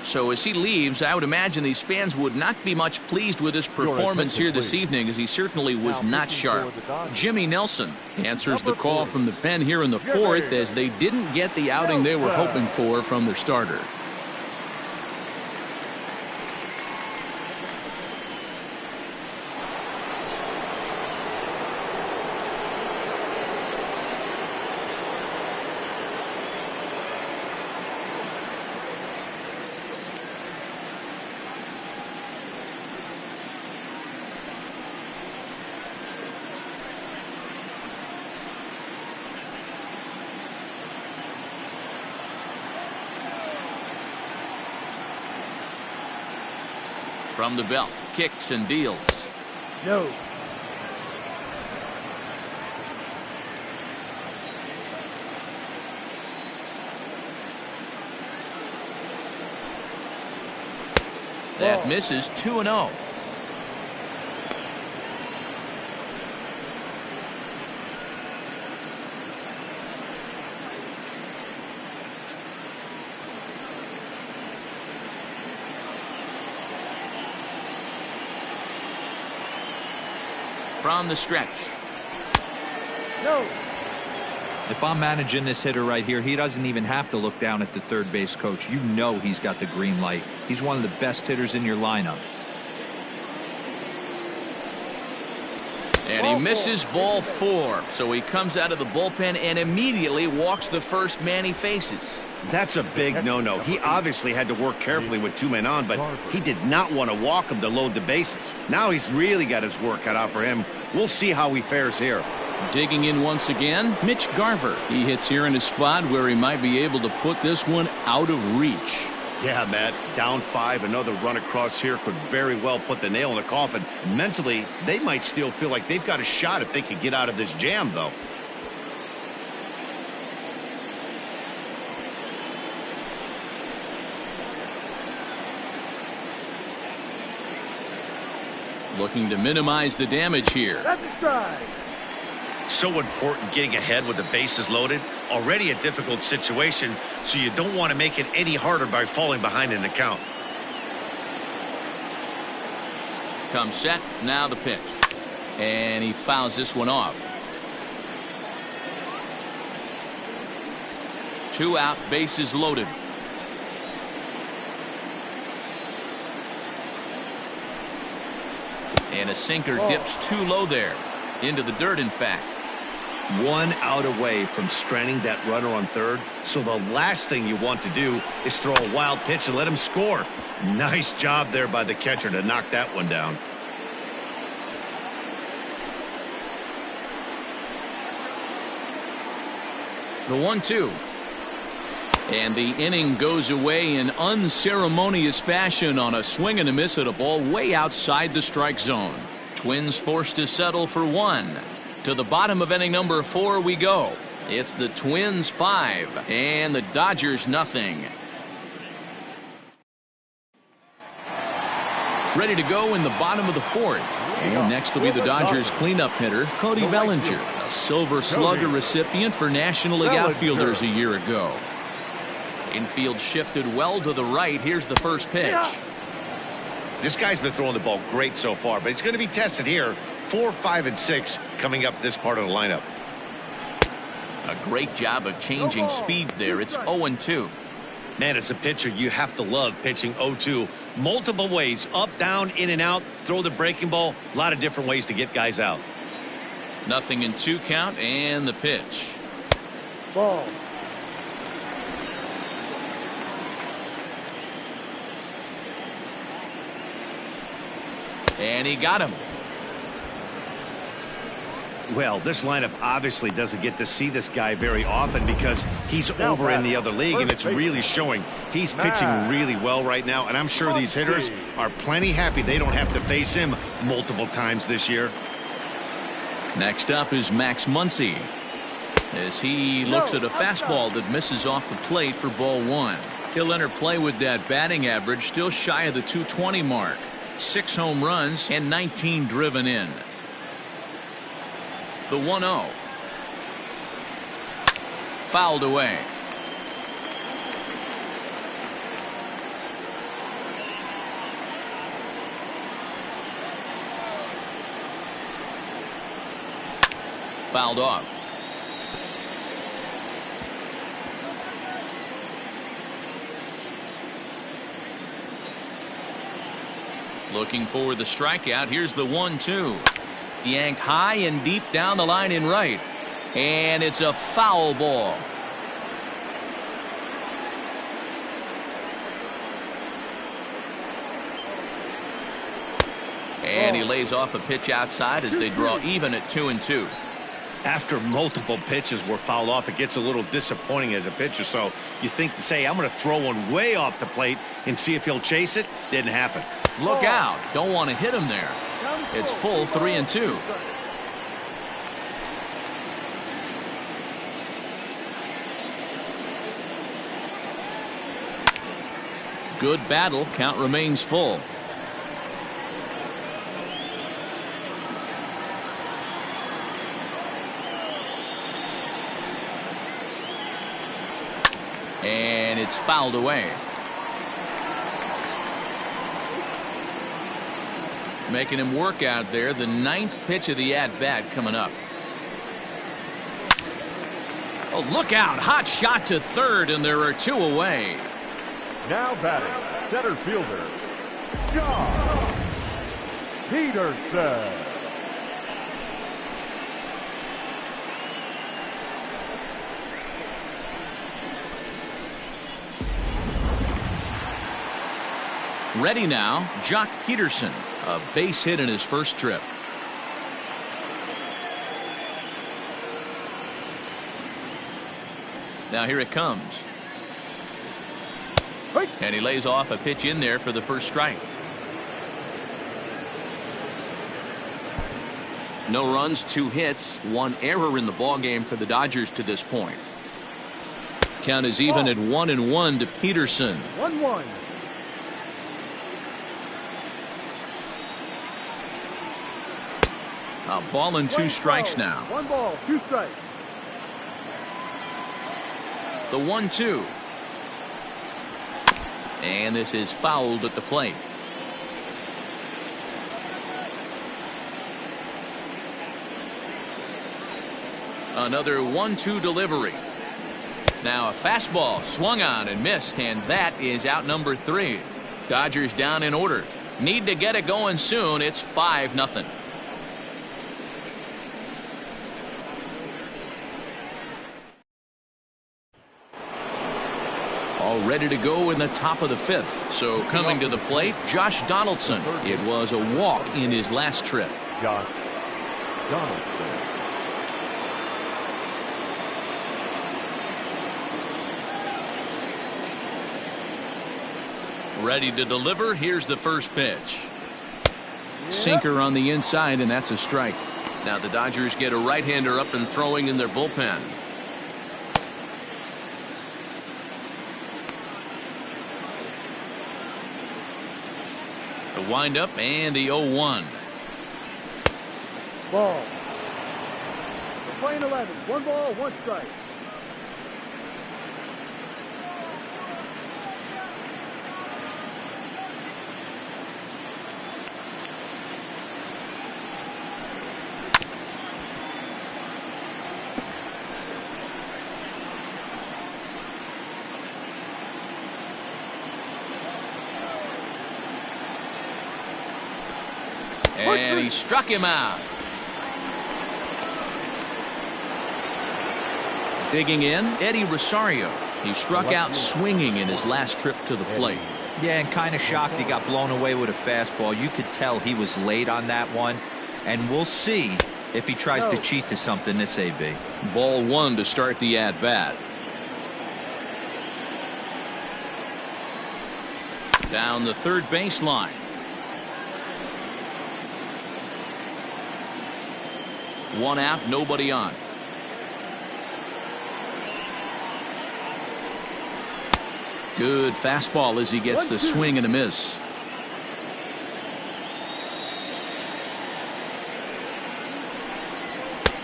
Speaker 1: So as he leaves, I would imagine these fans would not be much pleased with his performance here this evening, as he certainly was not sharp. Jimmy Nelson answers the call from the pen here in the 4th, as they didn't get the outing they were hoping for from their starter. From the belt, kicks and deals.
Speaker 6: No.
Speaker 1: That misses 2-0. From the stretch.
Speaker 6: No.
Speaker 3: If I'm managing this hitter right here, he doesn't even have to look down at the third base coach. You know he's got the green light. He's one of the best hitters in your lineup.
Speaker 1: And he misses ball 4. So he comes out of the bullpen and immediately walks the first man he faces.
Speaker 2: That's a big no-no. He obviously had to work carefully with 2 men on, but he did not want to walk him to load the bases. Now he's really got his work cut out for him. We'll see how he fares here.
Speaker 1: Digging in once again, Mitch Garver. He hits here in a spot where he might be able to put this one out of reach.
Speaker 2: Yeah, Matt, down 5, another run across here could very well put the nail in the coffin. Mentally, they might still feel like they've got a shot if they could get out of this jam, though.
Speaker 1: Looking to minimize the damage here.
Speaker 6: That's a strike.
Speaker 2: So important getting ahead with the bases loaded. Already a difficult situation, so you don't want to make it any harder by falling behind in the count.
Speaker 1: Comes set, now the pitch. And he fouls this one off. 2 out, bases loaded. And a sinker dips too low there. Into the dirt, in fact.
Speaker 2: 1 out away from stranding that runner on third. So the last thing you want to do is throw a wild pitch and let him score. Nice job there by the catcher to knock that one down.
Speaker 1: The 1-2. And the inning goes away in unceremonious fashion on a swing and a miss at a ball way outside the strike zone. Twins forced to settle for 1. To the bottom of inning number 4 we go. It's the Twins 5 and the Dodgers nothing. Ready to go in the bottom of the 4th. And next will be the Dodgers cleanup hitter, Cody Bellinger, a Silver Slugger recipient for National League outfielders a year ago. Infield shifted well to the right. Here's the first pitch.
Speaker 2: This guy's been throwing the ball great so far, but it's going to be tested here. 4, 5, and 6 coming up this part of the lineup.
Speaker 1: A great job of changing speeds there. It's 0-2.
Speaker 2: Man, as a pitcher, you have to love pitching 0-2. Multiple ways, up, down, in and out, throw the breaking ball. A lot of different ways to get guys out.
Speaker 1: 0-2 count and the pitch.
Speaker 6: Ball.
Speaker 1: And he got him.
Speaker 2: Well, this lineup obviously doesn't get to see this guy very often because he's over in the other league, and it's really showing. He's pitching really well right now, and I'm sure these hitters are plenty happy they don't have to face him multiple times this year.
Speaker 1: Next up is Max Muncy as he looks at a fastball that misses off the plate for ball 1. He'll enter play with that batting average still shy of the 220 mark. 6 home runs and 19 driven in. The 1-0. Fouled away. Fouled off. Looking for the strikeout. Here's the 1-2. Yanked high and deep down the line in right. And it's a foul ball. And he lays off a pitch outside as they draw even at 2-2.
Speaker 2: After multiple pitches were fouled off, it gets a little disappointing as a pitcher. So you think, say, I'm going to throw one way off the plate and see if he'll chase it. Didn't happen.
Speaker 1: Look out. Don't want to hit him there. It's full 3-2. Good battle. Count remains full. And it's fouled away. Making him work out there. The 9th pitch of the at-bat coming up. Oh, look out. Hot shot to third, and there are 2 away.
Speaker 4: Now batting, center fielder, Josh Peterson.
Speaker 1: Ready now, Jock Peterson. A base hit in his first trip. Now here it comes. And he lays off a pitch in there for the first strike. No runs, 2 hits, 1 error in the ballgame for the Dodgers to this point. Count is even at 1-1 to Peterson.
Speaker 6: 1-1.
Speaker 1: A ball and 2 strikes now.
Speaker 6: 1 ball, 2 strikes.
Speaker 1: The 1-2. And this is fouled at the plate. Another 1-2 delivery. Now a fastball swung on and missed, and that is out number 3. Dodgers down in order. Need to get it going soon. It's 5-0. All ready to go in the top of the 5th. So coming to the plate, Josh Donaldson. It was a walk in his last trip.
Speaker 4: Josh Donaldson.
Speaker 1: Ready to deliver. Here's the first pitch. Sinker on the inside, and that's a strike. Now the Dodgers get a right-hander up and throwing in their bullpen. The windup and the 0-1.
Speaker 6: Ball. We're playing 11. 1 ball, 1 strike.
Speaker 1: And he struck him out. Digging in, Eddie Rosario. He struck out swinging in his last trip to the plate.
Speaker 3: Yeah, and kind of shocked he got blown away with a fastball. You could tell he was late on that one. And we'll see if he tries to cheat to something this AB.
Speaker 1: Ball one to start the at-bat. Down the third baseline. One out, nobody on. Good fastball as he gets the swing and a miss.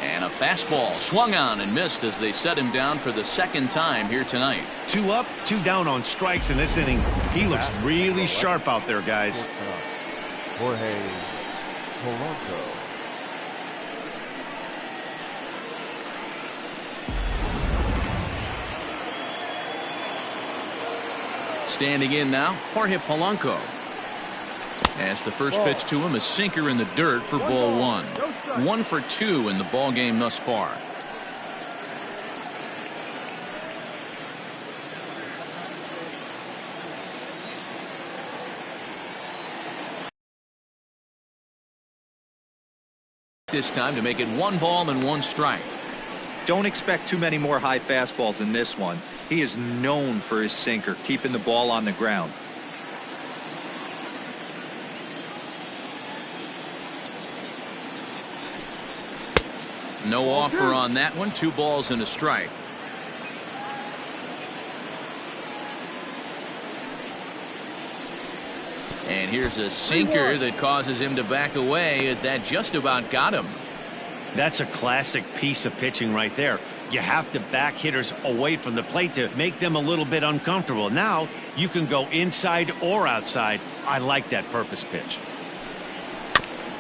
Speaker 1: And a fastball swung on and missed as they set him down for the second time here tonight.
Speaker 5: 2 up, 2 down on strikes in this inning. He looks really sharp out there, guys.
Speaker 4: Jorge Polanco.
Speaker 1: Standing in now, Jorge Polanco. As the first pitch to him, a sinker in the dirt for ball one. 1 for 2 in the ball game thus far. This time to make it 1 ball and 1 strike.
Speaker 3: Don't expect too many more high fastballs in this one. He is known for his sinker, keeping the ball on the ground.
Speaker 1: No offer on that one. 2 balls and a strike. And here's a sinker that causes him to back away as that just about got him.
Speaker 5: That's a classic piece of pitching right there. You have to back hitters away from the plate to make them a little bit uncomfortable. Now you can go inside or outside. I like that purpose pitch.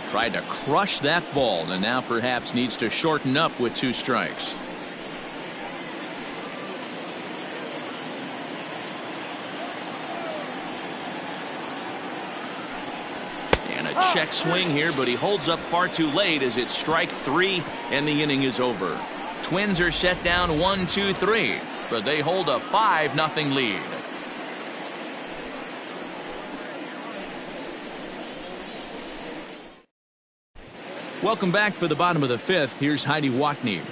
Speaker 1: Tried to crush that ball and now perhaps needs to shorten up with 2 strikes. And a check swing here, but he holds up far too late as it's strike 3 and the inning is over. Twins are set down 1-2-3, but they hold a 5-0 lead. Welcome back for the bottom of the 5th. Here's Heidi Watney.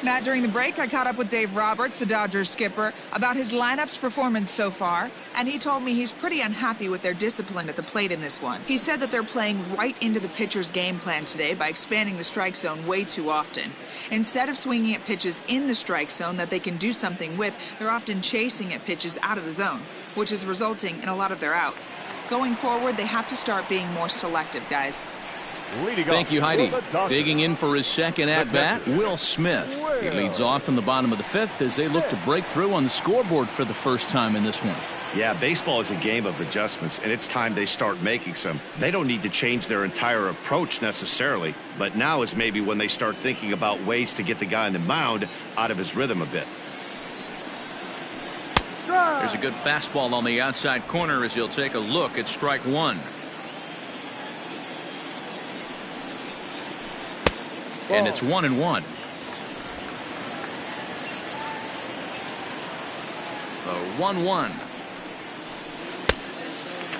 Speaker 8: Matt, during the break, I caught up with Dave Roberts, the Dodgers skipper, about his lineup's performance so far, and he told me he's pretty unhappy with their discipline at the plate in this one. He said that they're playing right into the pitcher's game plan today by expanding the strike zone way too often. Instead of swinging at pitches in the strike zone that they can do something with, they're often chasing at pitches out of the zone, which is resulting in a lot of their outs. Going forward, they have to start being more selective, guys.
Speaker 1: Thank you, Heidi. Digging in for his second at-bat, Will Smith. He leads off in the bottom of the 5th as they look to break through on the scoreboard for the first time in this one.
Speaker 2: Yeah, baseball is a game of adjustments, and it's time they start making some. They don't need to change their entire approach necessarily, but now is maybe when they start thinking about ways to get the guy on the mound out of his rhythm a bit.
Speaker 1: There's a good fastball on the outside corner as he'll take a look at strike 1. And it's 1-1. A 1-1.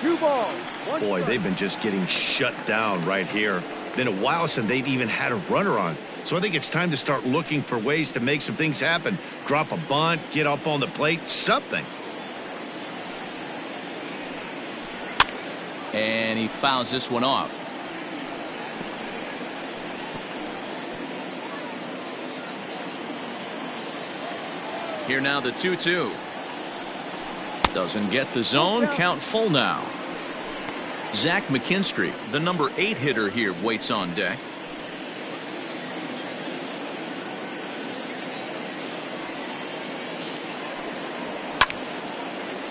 Speaker 6: 2 balls.
Speaker 2: Boy, they've been just getting shut down right here. Been a while since they've even had a runner on. So I think it's time to start looking for ways to make some things happen. Drop a bunt, get up on the plate, something.
Speaker 1: And he fouls this one off. Here now the 2-2. Doesn't get the zone. Count full now. Zach McKinstry, the number 8 hitter here, waits on deck.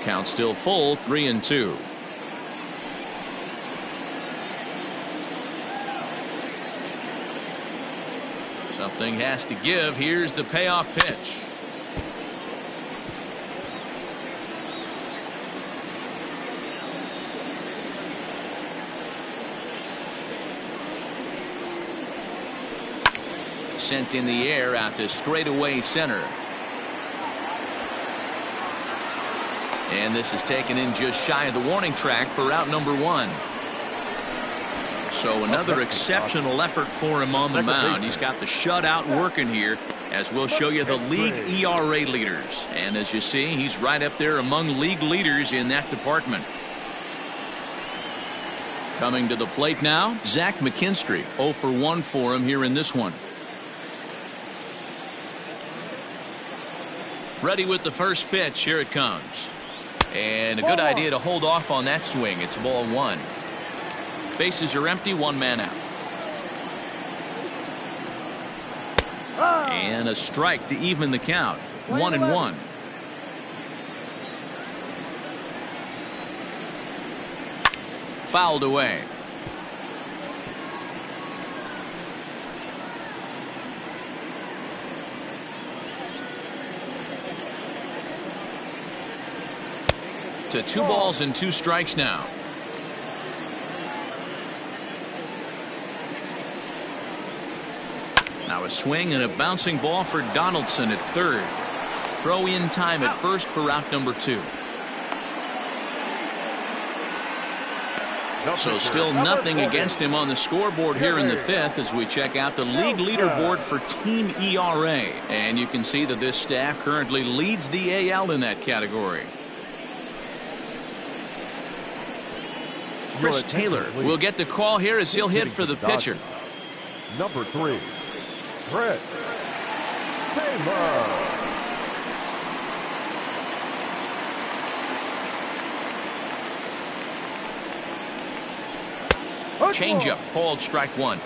Speaker 1: Count still full, 3-2. Something has to give. Here's the payoff pitch. sent in the air out to straightaway center. And this is taken in just shy of the warning track for out number 1. So another exceptional effort for him on the mound. He's got the shutout working here, as we'll show you the league ERA leaders. And as you see, he's right up there among league leaders in that department. Coming to the plate now, Zach McKinstry. 0 for 1 for him here in this one. Ready with the first pitch. Here it comes. And a good idea to hold off on that swing. It's ball 1. Bases are empty, 1 man out. And a strike to even the count. 1-1. Fouled away. To 2 balls and 2 strikes now. Now a swing and a bouncing ball for Donaldson at third. Throw in time at first for out number 2. So still nothing against him on the scoreboard here in the 5th as we check out the league leaderboard for team ERA. And you can see that this staff currently leads the AL in that category. Chris Taylor will get the call here as he'll hit for the pitcher.
Speaker 4: Number 3, Chris Taylor.
Speaker 1: Changeup called strike 1.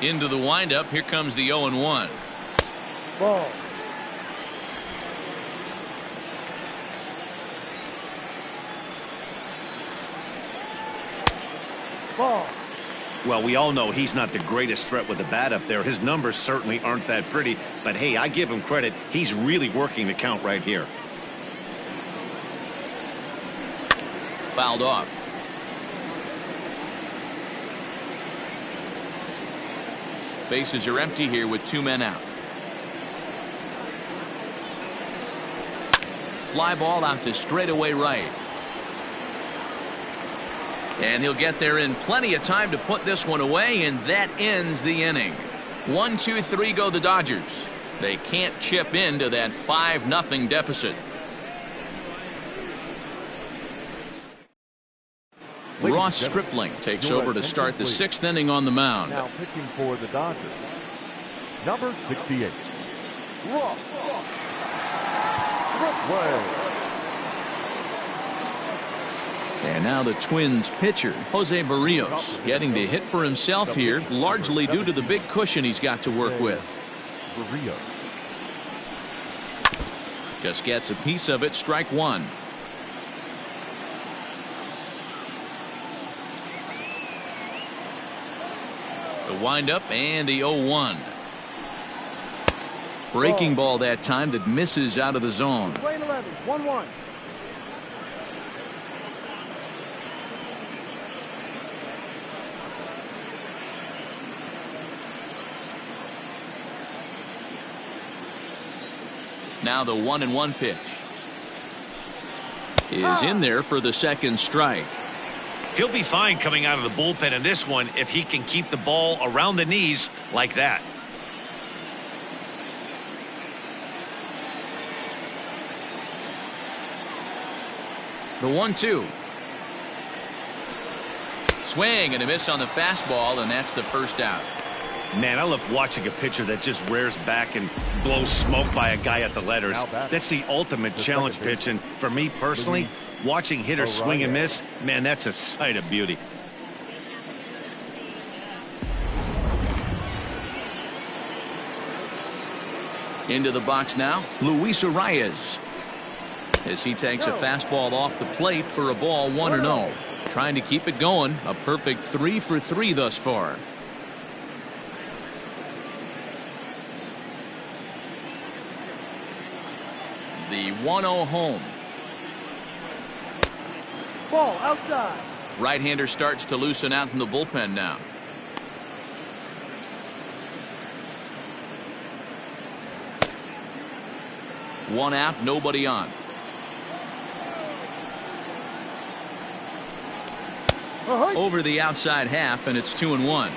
Speaker 1: Into the windup. Here comes the 0-1.
Speaker 6: Ball. Ball.
Speaker 2: Well, we all know he's not the greatest threat with the bat up there. His numbers certainly aren't that pretty. But, hey, I give him credit. He's really working the count right here.
Speaker 1: Fouled off. Bases are empty here with 2 men out. Fly ball out to straightaway right. And he'll get there in plenty of time to put this one away, and that ends the inning. 1-2-3 go the Dodgers. They can't chip into that 5-0 deficit. Ross Stripling takes over to start the 6th inning on the mound.
Speaker 4: Now pitching for the Dodgers, number 68, Ross Stripling.
Speaker 1: And now the Twins pitcher, Jose Barrios, getting to hit for himself here, largely due to the big cushion he's got to work with.
Speaker 4: Barrios.
Speaker 1: Just gets a piece of it, strike 1. The windup and the 0-1. Breaking ball that time that misses out of the zone.
Speaker 6: Lane 11, 1-1.
Speaker 1: Now the 1-1 pitch is in there for the 2nd strike.
Speaker 5: He'll be fine coming out of the bullpen in this one if he can keep the ball around the knees like that.
Speaker 1: The 1-2. Swing and a miss on the fastball, and that's the first out.
Speaker 2: Man, I love watching a pitcher that just rears back and blows smoke by a guy at the letters. That's the ultimate challenge pitch, and for me personally, watching hitters swing and miss, man, that's a sight of beauty.
Speaker 1: Into the box now, Luis Arias, as he takes a fastball off the plate for a ball, 1-0. Trying to keep it going. A perfect 3 for 3 thus far. The 1-0 home.
Speaker 6: Ball outside.
Speaker 1: Right-hander starts to loosen out in the bullpen now. One out, nobody on. Over the outside half, and it's 2-1.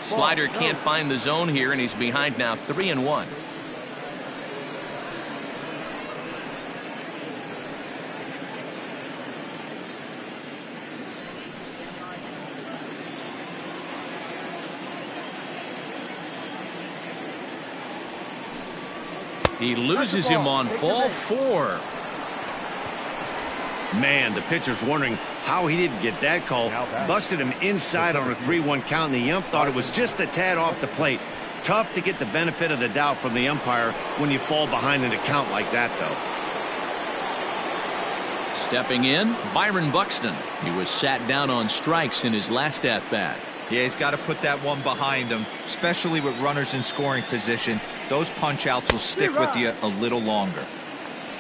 Speaker 1: Slider can't find the zone here, and he's behind now 3-1. He loses him on ball 4.
Speaker 2: Man, the pitcher's wondering how he didn't get that call. Busted him inside on a 3-1 count, and the ump thought it was just a tad off the plate. Tough to get the benefit of the doubt from the umpire when you fall behind in a count like that, though.
Speaker 1: Stepping in, Byron Buxton. He was sat down on strikes in his last at-bat.
Speaker 3: Yeah, he's got to put that one behind him, especially with runners in scoring position. Those punch-outs will stick with you a little longer.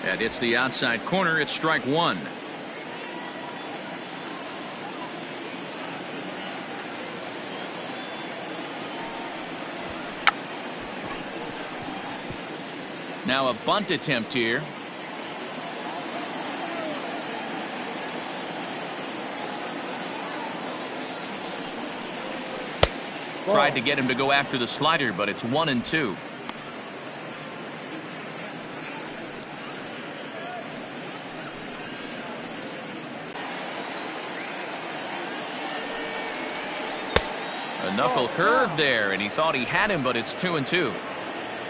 Speaker 1: And it's the outside corner. It's strike 1. Now a bunt attempt here. Tried to get him to go after the slider, but it's 1-2. A knuckle curve there, and he thought he had him, but it's 2-2.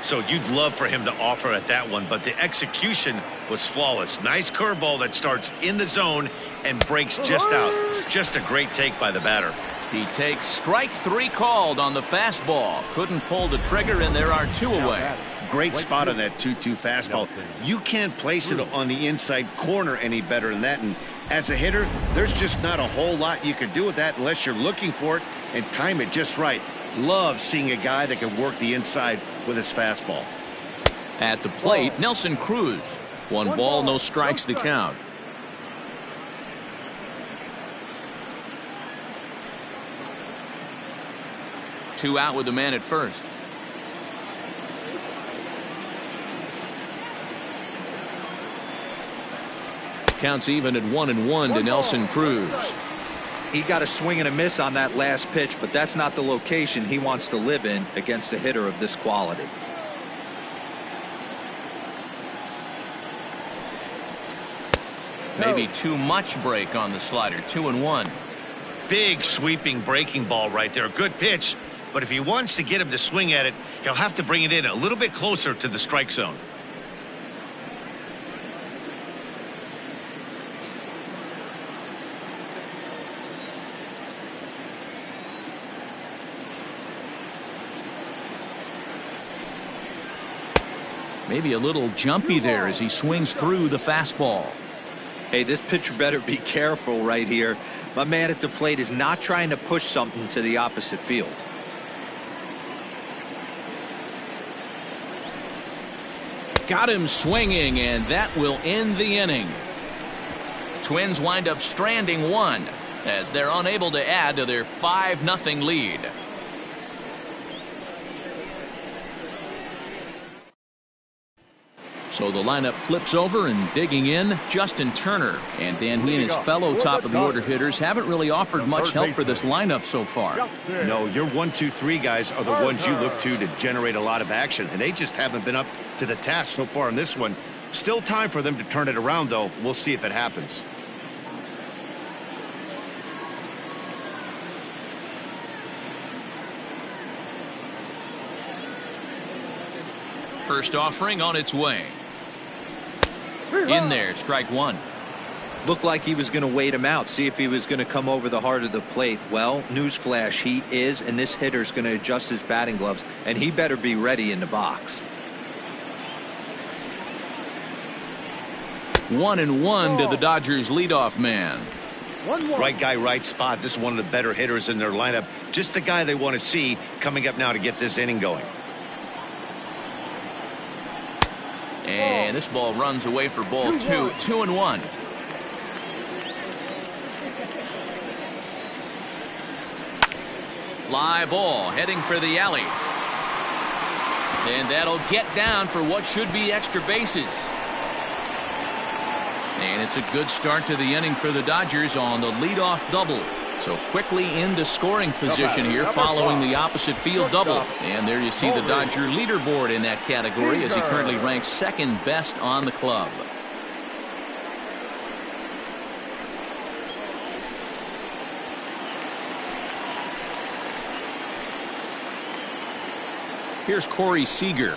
Speaker 5: So you'd love for him to offer at that one, but the execution was flawless. Nice curveball that starts in the zone and breaks just out. Just a great take by the batter.
Speaker 1: He takes strike 3 called on the fastball. Couldn't pull the trigger, and there are 2 away.
Speaker 2: Great spot on that 2-2 fastball. You can't place it on the inside corner any better than that. And as a hitter, there's just not a whole lot you can do with that unless you're looking for it and time it just right. Love seeing a guy that can work the inside with his fastball.
Speaker 1: At the plate, Nelson Cruz. 1 ball, no strikes the count. Two out with the man at first. Counts even at 1-1 to Nelson Cruz.
Speaker 3: He got a swing and a miss on that last pitch, but that's not the location he wants to live in against a hitter of this quality.
Speaker 1: Maybe too much break on the slider. 2-1.
Speaker 5: Big sweeping breaking ball right there. Good pitch. But if he wants to get him to swing at it, he'll have to bring it in a little bit closer to the strike zone.
Speaker 1: Maybe a little jumpy there as he swings through the fastball.
Speaker 3: Hey, this pitcher better be careful right here. My man at the plate is not trying to push something to the opposite field.
Speaker 1: Got him swinging, and that will end the inning. Twins wind up stranding 1 as they're unable to add to their 5-0 lead. So the lineup flips over, and digging in, Justin Turner. And Dan, he and his fellow top-of-the-order hitters haven't really offered much help for this lineup so far.
Speaker 2: No, your 1, 2, 3 guys are the ones you look to generate a lot of action, and they just haven't been up to the task so far in this one. Still time for them to turn it around, though. We'll see if it happens.
Speaker 1: First offering on its way. In there, strike 1.
Speaker 3: Looked like he was going to wait him out, see if he was going to come over the heart of the plate. Well, newsflash, he is, and this hitter's going to adjust his batting gloves, and he better be ready in the box.
Speaker 1: 1-1 to the Dodgers leadoff man.
Speaker 6: 1-1.
Speaker 2: Right guy, right spot. This is one of the better hitters in their lineup. Just the guy they want to see coming up now to get this inning going.
Speaker 1: And this ball runs away for ball 2. 2-1. Fly ball heading for the alley. And that'll get down for what should be extra bases. And it's a good start to the inning for the Dodgers on the leadoff double. So quickly into scoring position here following the opposite field double. And there you see the Dodger leaderboard in that category as he currently ranks second best on the club. Here's Corey Seager.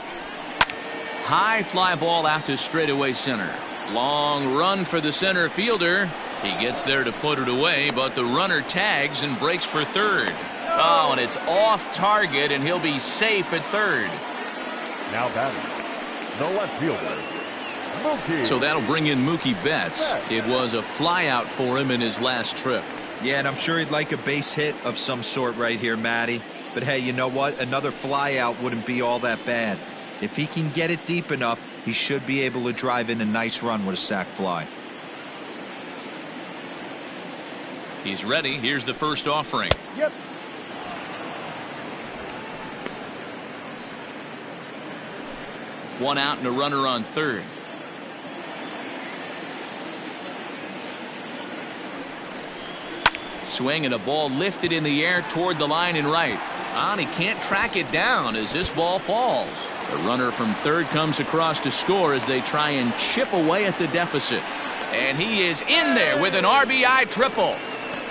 Speaker 1: High fly ball out to straightaway center. Long run for the center fielder. He gets there to put it away, but the runner tags and breaks for third. Oh, and it's off target, and he'll be safe at third.
Speaker 4: Now batting, the left fielder, Mookie.
Speaker 1: So that'll bring in Mookie Betts. It was a fly out for him in his last trip.
Speaker 3: Yeah, and I'm sure he'd like a base hit of some sort right here, Matty. But hey, you know what? Another fly out wouldn't be all that bad. If he can get it deep enough, he should be able to drive in a nice run with a sac fly.
Speaker 1: He's ready. Here's the first offering.
Speaker 6: Yep.
Speaker 1: One out and a runner on third. Swing and a ball lifted in the air toward the line and right. And he can't track it down as this ball falls. The runner from third comes across to score as they try and chip away at the deficit. And he is in there with an RBI triple.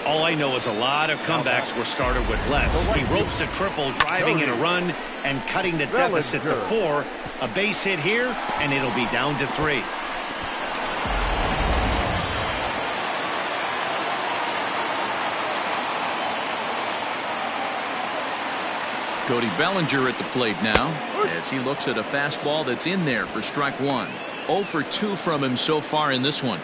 Speaker 2: All I know is a lot of comebacks were started with less. He ropes a triple, driving in a run and cutting the deficit to 4. A base hit here, and it'll be down to 3.
Speaker 1: Cody Bellinger at the plate now as he looks at a fastball that's in there for strike 1. 0 for 2 from him so far in this one.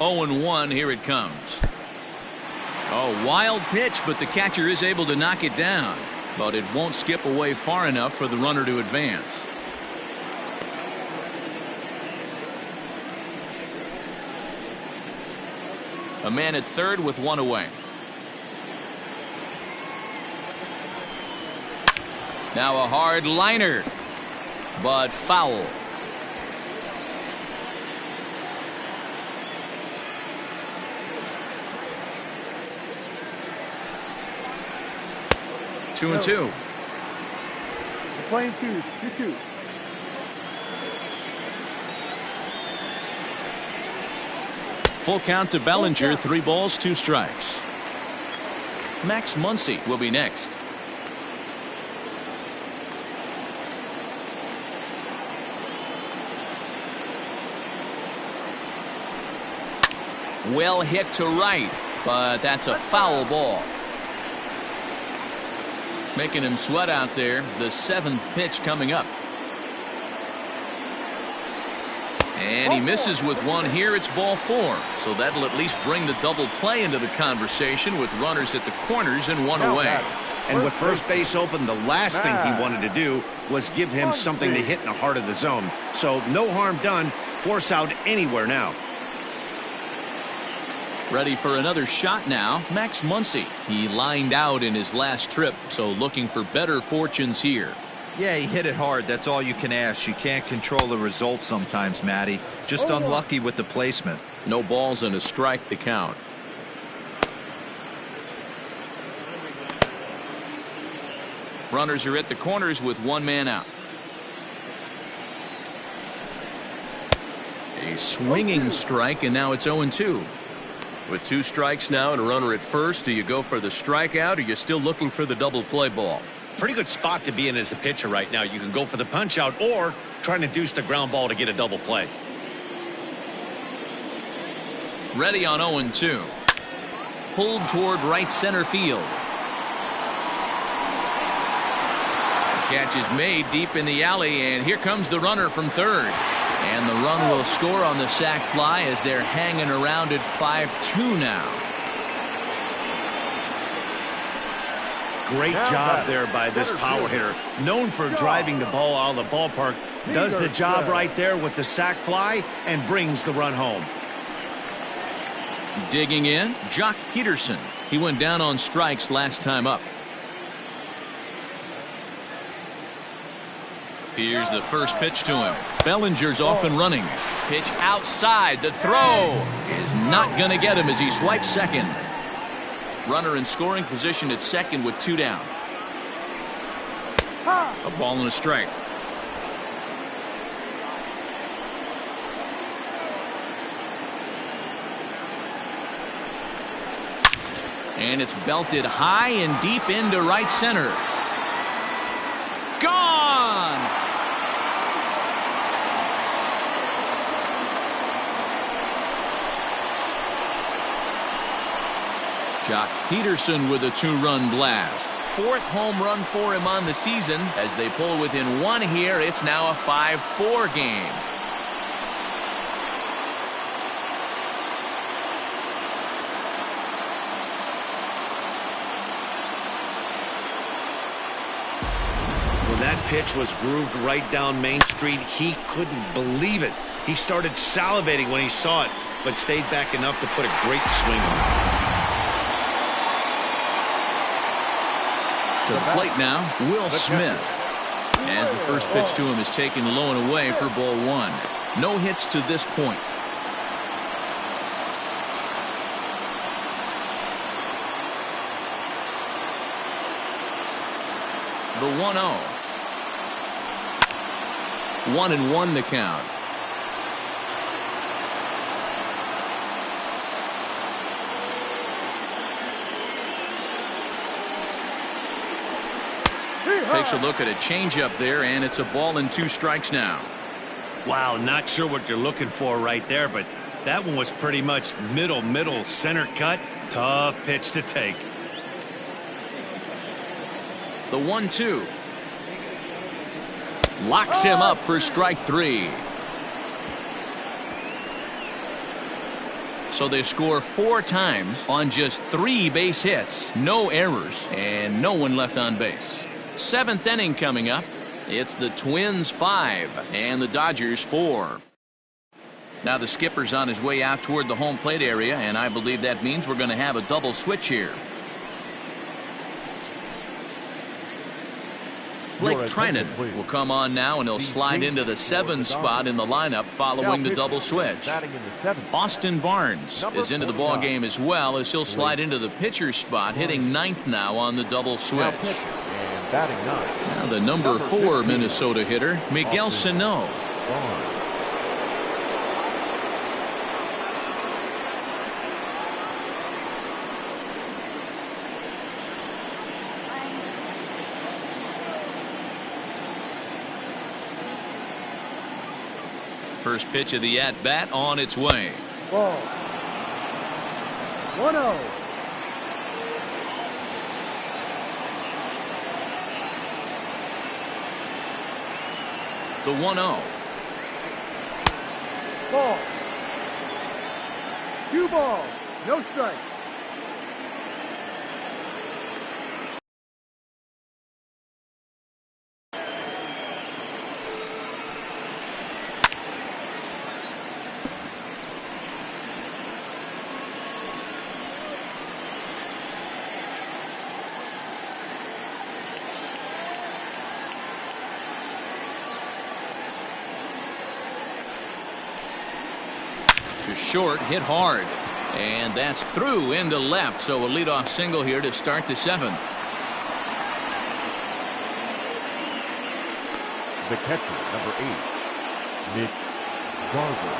Speaker 1: Oh, and 1. Here it comes. A wild pitch, but the catcher is able to knock it down. But it won't skip away far enough for the runner to advance. A man at third with 1 away. Now a hard liner, but foul. Two and 2.
Speaker 6: The playing 2-2.
Speaker 1: Full count to Bellinger. 3 balls, 2 strikes. Max Muncy will be next. Well hit to right, but that's a foul ball. Making him sweat out there. The 7th pitch coming up. And he misses with 1 here. It's ball 4. So that'll at least bring the double play into the conversation with runners at the corners and 1 away.
Speaker 2: And with first base open, the last thing he wanted to do was give him something to hit in the heart of the zone. So no harm done. Force out anywhere now.
Speaker 1: Ready for another shot now. Max Muncy. He lined out in his last trip, so looking for better fortunes here.
Speaker 3: Yeah, he hit it hard. That's all you can ask. You can't control the result sometimes, Matty. Just unlucky with the placement.
Speaker 1: No balls and a strike to count. Runners are at the corners with 1 man out. A swinging strike, and now it's 0-2.
Speaker 7: With 2 strikes now and a runner at first, do you go for the strikeout, or are you still looking for the double play ball?
Speaker 2: Pretty good spot to be in as a pitcher right now. You can go for the punch out or trying to deuce the ground ball to get a double play.
Speaker 1: Ready on 0-2. Pulled toward right center field. catch is made deep in the alley, and here comes the runner from third. And the run will score on the sac fly as they're hanging around at 5-2 now.
Speaker 5: Great job there by this power hitter. Known for driving the ball out of the ballpark. Does the job right there with the sac fly and brings the run home.
Speaker 1: Digging in, Jock Peterson. He went down on strikes last time up. Here's the first pitch to him. Bellinger's off and running. Pitch outside. The throw is not going to get him as he swipes second. Runner in scoring position at second with 2 down. A ball and a strike. And it's belted high and deep into right center. Gone! Jock Peterson with a 2-run blast. 4th home run for him on the season. As they pull within 1 here, it's now a 5-4 game.
Speaker 5: When that pitch was grooved right down Main Street, he couldn't believe it. He started salivating when he saw it, but stayed back enough to put a great swing on it.
Speaker 1: To the plate now, Will Smith. As the first pitch to him is taken low and away for ball 1. No hits to this point. The 1-0. 1-1 to count. Takes a look at a changeup there, and it's a ball and 2 strikes now.
Speaker 5: Wow, not sure what you're looking for right there, but that one was pretty much middle center cut. Tough pitch to take.
Speaker 1: The 1-2. Locks him up for strike 3. So they score 4 times on just 3 base hits. No errors, and no one left on base. 7th inning coming up. It's the Twins 5 and the Dodgers 4. Now the skipper's on his way out toward the home plate area, and I believe that means we're going to have a double switch here. Blake Trinan will come on now, and he'll slide into the 7th spot in the lineup following the double switch. Austin Barnes is into the ball game as well, as he'll slide into the pitcher's spot, hitting 9th now on the double switch. Now the number 4 Minnesota hitter, Miguel Sano. First pitch of the at-bat on its way.
Speaker 6: Ball. 1-0.
Speaker 1: The 1-0.
Speaker 6: Ball. 2 balls. No strikes.
Speaker 1: Short, hit hard, and that's through into left, so a leadoff single here to start the 7th.
Speaker 4: The catcher, number 8, Mitch Garver.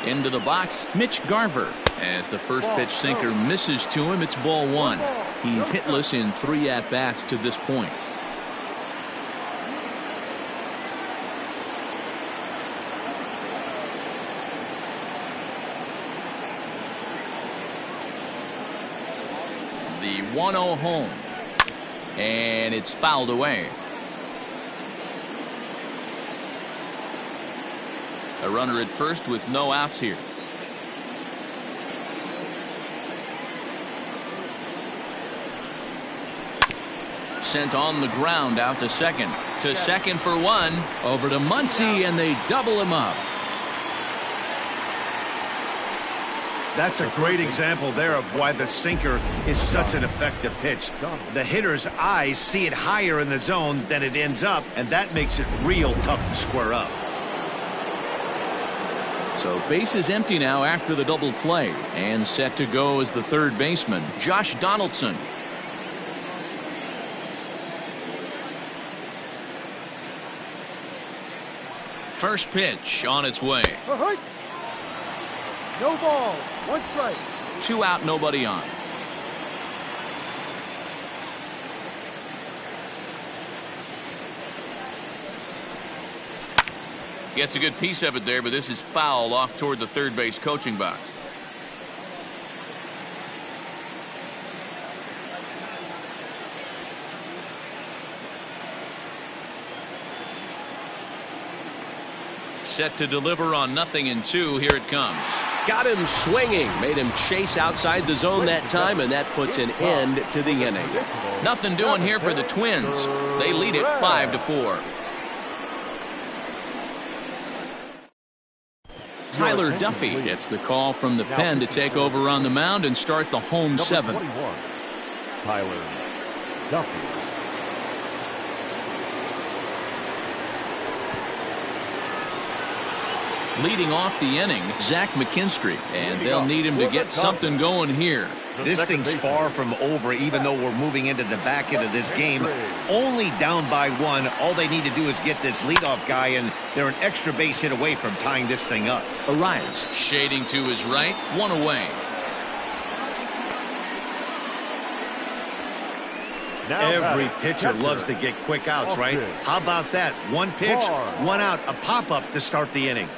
Speaker 1: Into the box, Mitch Garver. As the first pitch sinker misses to him, it's ball 1. He's hitless in 3 at-bats to this point. The 1-0 home. And it's fouled away. A runner at first with no outs here. Sent on the ground out to second. To second for one. Over to Muncy, and they double him up.
Speaker 2: That's a great example there of why the sinker is such an effective pitch. The hitter's eyes see it higher in the zone than it ends up, and that makes it real tough to square up.
Speaker 1: So base is empty now after the double play, and set to go is the third baseman, Josh Donaldson. First pitch on its way.
Speaker 6: No ball, 1 strike.
Speaker 1: 2 out, nobody on. Gets a good piece of it there, but this is foul off toward the third base coaching box. Set to deliver on 0-2. Here it comes.
Speaker 7: Got him swinging, made him chase outside the zone that time, and that puts an end to the inning.
Speaker 1: Nothing doing here for the Twins. They lead it 5-4. Tyler Duffy gets the call from the pen to take over on the mound and start the home seventh.
Speaker 4: Tyler Duffy.
Speaker 1: Leading off the inning, Zach McKinstry, and they'll need him to get something going here.
Speaker 2: This thing's far from over, even though we're moving into the back end of this game. Only down by 1. All they need to do is get this leadoff guy, and they're an extra base hit away from tying this thing up.
Speaker 1: Arias shading to his right, 1 away.
Speaker 2: Every pitcher loves to get quick outs, right? How about that? 1 pitch, 1 out, a pop-up to start the inning.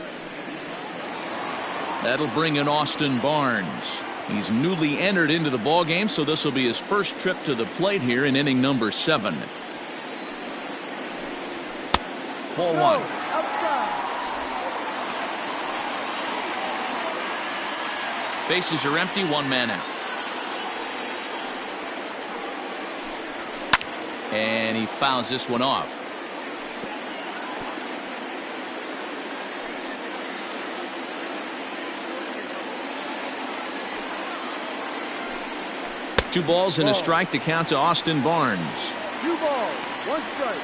Speaker 1: That'll bring in Austin Barnes. He's newly entered into the ballgame, so this will be his first trip to the plate here in inning number 7. Ball 1. Bases are empty, 1 man out. And he fouls this one off. Two balls and a strike to count to Austin Barnes.
Speaker 6: 2 balls, 1 strike.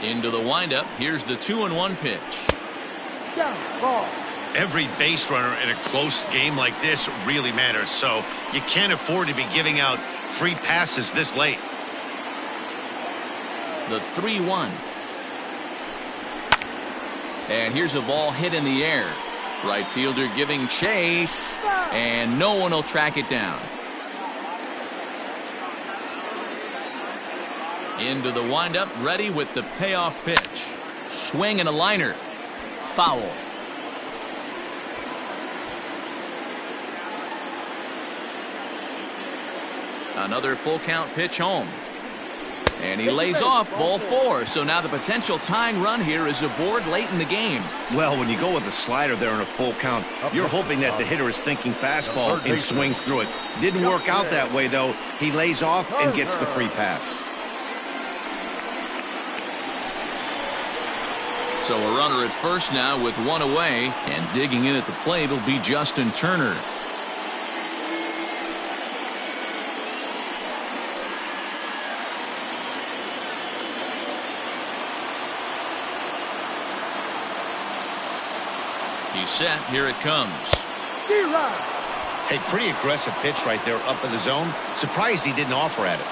Speaker 1: Into the windup. Here's the 2-1 pitch.
Speaker 6: Down, ball.
Speaker 2: Every base runner in a close game like this really matters, so you can't afford to be giving out free passes this late.
Speaker 1: The 3-1. And here's a ball hit in the air. Right fielder giving chase, and no one will track it down. Into the windup, ready with the payoff pitch. Swing and a liner. Foul. Another full count pitch home. And he lays off, ball 4. So now the potential tying run here is aboard late in the game.
Speaker 2: Well, when you go with a slider there in a full count, you're hoping that the hitter is thinking fastball and swings through it. Didn't work out that way, though. He lays off and gets the free pass.
Speaker 1: So a runner at first now with 1 away, and digging in at the plate will be Justin Turner. He's set. Here it comes.
Speaker 2: Hey, pretty aggressive pitch right there up in the zone. Surprised he didn't offer at it.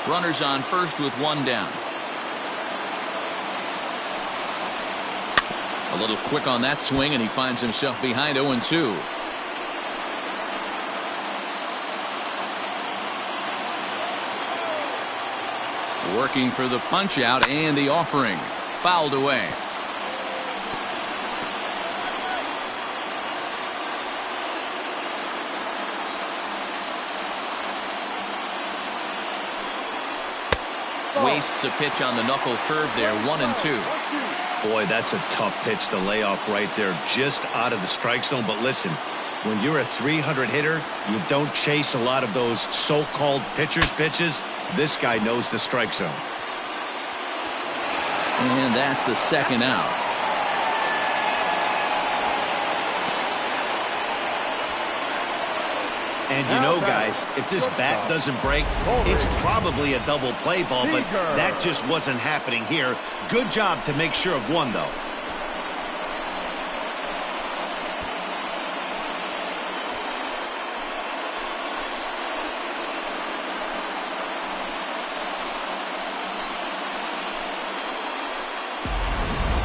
Speaker 1: Runners on first with 1 down. A little quick on that swing, and he finds himself behind 0-2. Working for the punch out and the offering. Fouled away. Wastes a pitch on the knuckle curve there. 1-2.
Speaker 2: Boy, that's a tough pitch to lay off right there, just out of the strike zone. But listen, when you're a 300 hitter, you don't chase a lot of those so-called pitcher's pitches. This guy knows the strike zone.
Speaker 1: And that's the second out.
Speaker 2: And you know, guys, if this bat doesn't break, it's probably a double play ball, but that just wasn't happening here. Good job to make sure of one, though.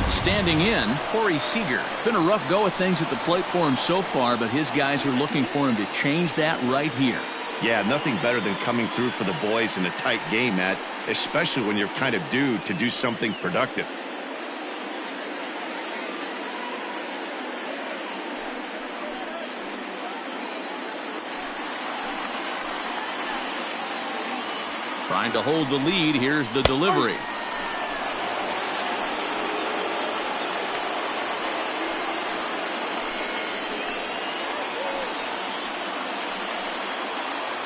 Speaker 1: Standing in, Corey Seager. It's been a rough go of things at the plate for him so far, but his guys are looking for him to change that right here.
Speaker 2: Yeah, nothing better than coming through for the boys in a tight game, Matt, especially when you're kind of due to do something productive.
Speaker 1: Trying to hold the lead. Here's the delivery.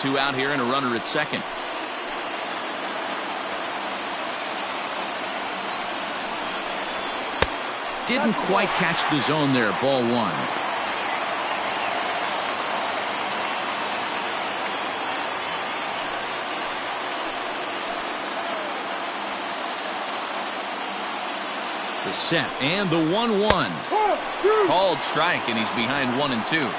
Speaker 1: Two out here and a runner at second. Didn't quite catch the zone there. Ball one. The set and the 1-1. Called strike, and he's behind 1-2.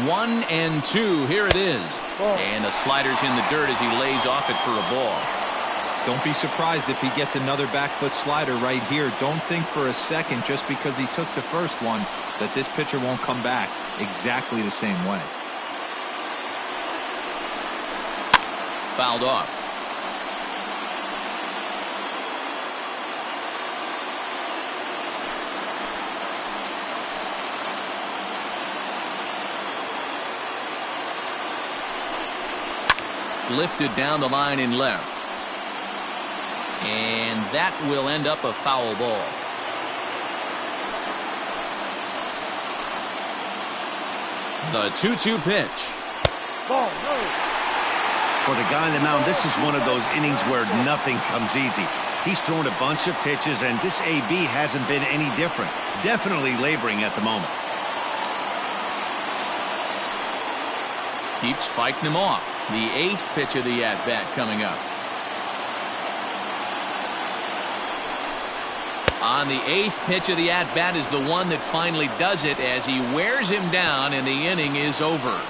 Speaker 1: One and two. Here it is. And the slider's in the dirt as he lays off it for a ball.
Speaker 3: Don't be surprised if he gets another back foot slider right here. Don't think for a second, just because he took the first one, that this pitcher won't come back exactly the same way.
Speaker 1: Fouled off. Lifted down the line in left. And that will end up a foul ball. The 2-2 pitch.
Speaker 2: For the guy on the mound, this is one of those innings where nothing comes easy. He's thrown a bunch of pitches, and this AB hasn't been any different. Definitely laboring at the moment.
Speaker 1: Keeps fighting him off. The 8th pitch of the at-bat coming up. On the 8th pitch of the at-bat is the one that finally does it as he wears him down, and the inning is over.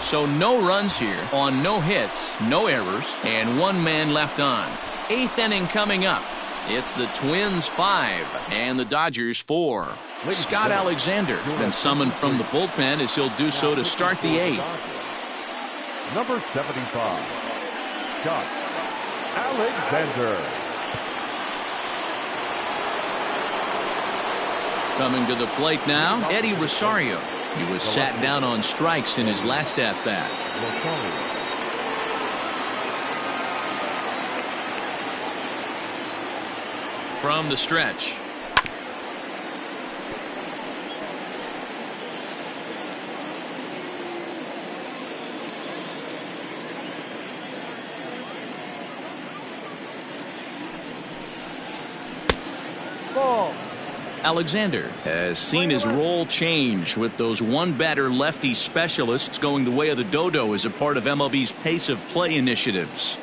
Speaker 1: So no runs here on no hits, no errors, and one man left on. 8th inning coming up. It's the Twins 5 and the Dodgers 4. Scott Alexander has been summoned from the bullpen as he'll do so to start the 8th.
Speaker 4: Number 75, Scott Alexander.
Speaker 1: Coming to the plate now, Eddie Rosario. He was sat down on strikes in his last at-bat. From the stretch. Alexander has seen his role change with those one-batter lefty specialists going the way of the dodo as a part of MLB's pace of play initiatives.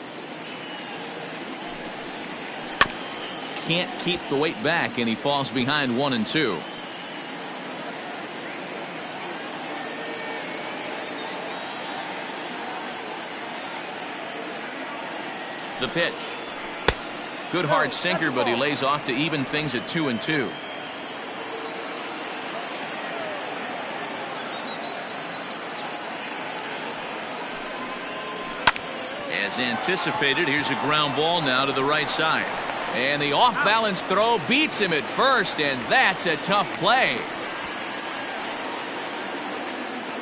Speaker 1: Can't keep the weight back, and he falls behind 1-2. The pitch. Good hard sinker, but he lays off to even things at 2-2. As anticipated, here's a ground ball now to the right side. And the off-balance throw beats him at first, and that's a tough play.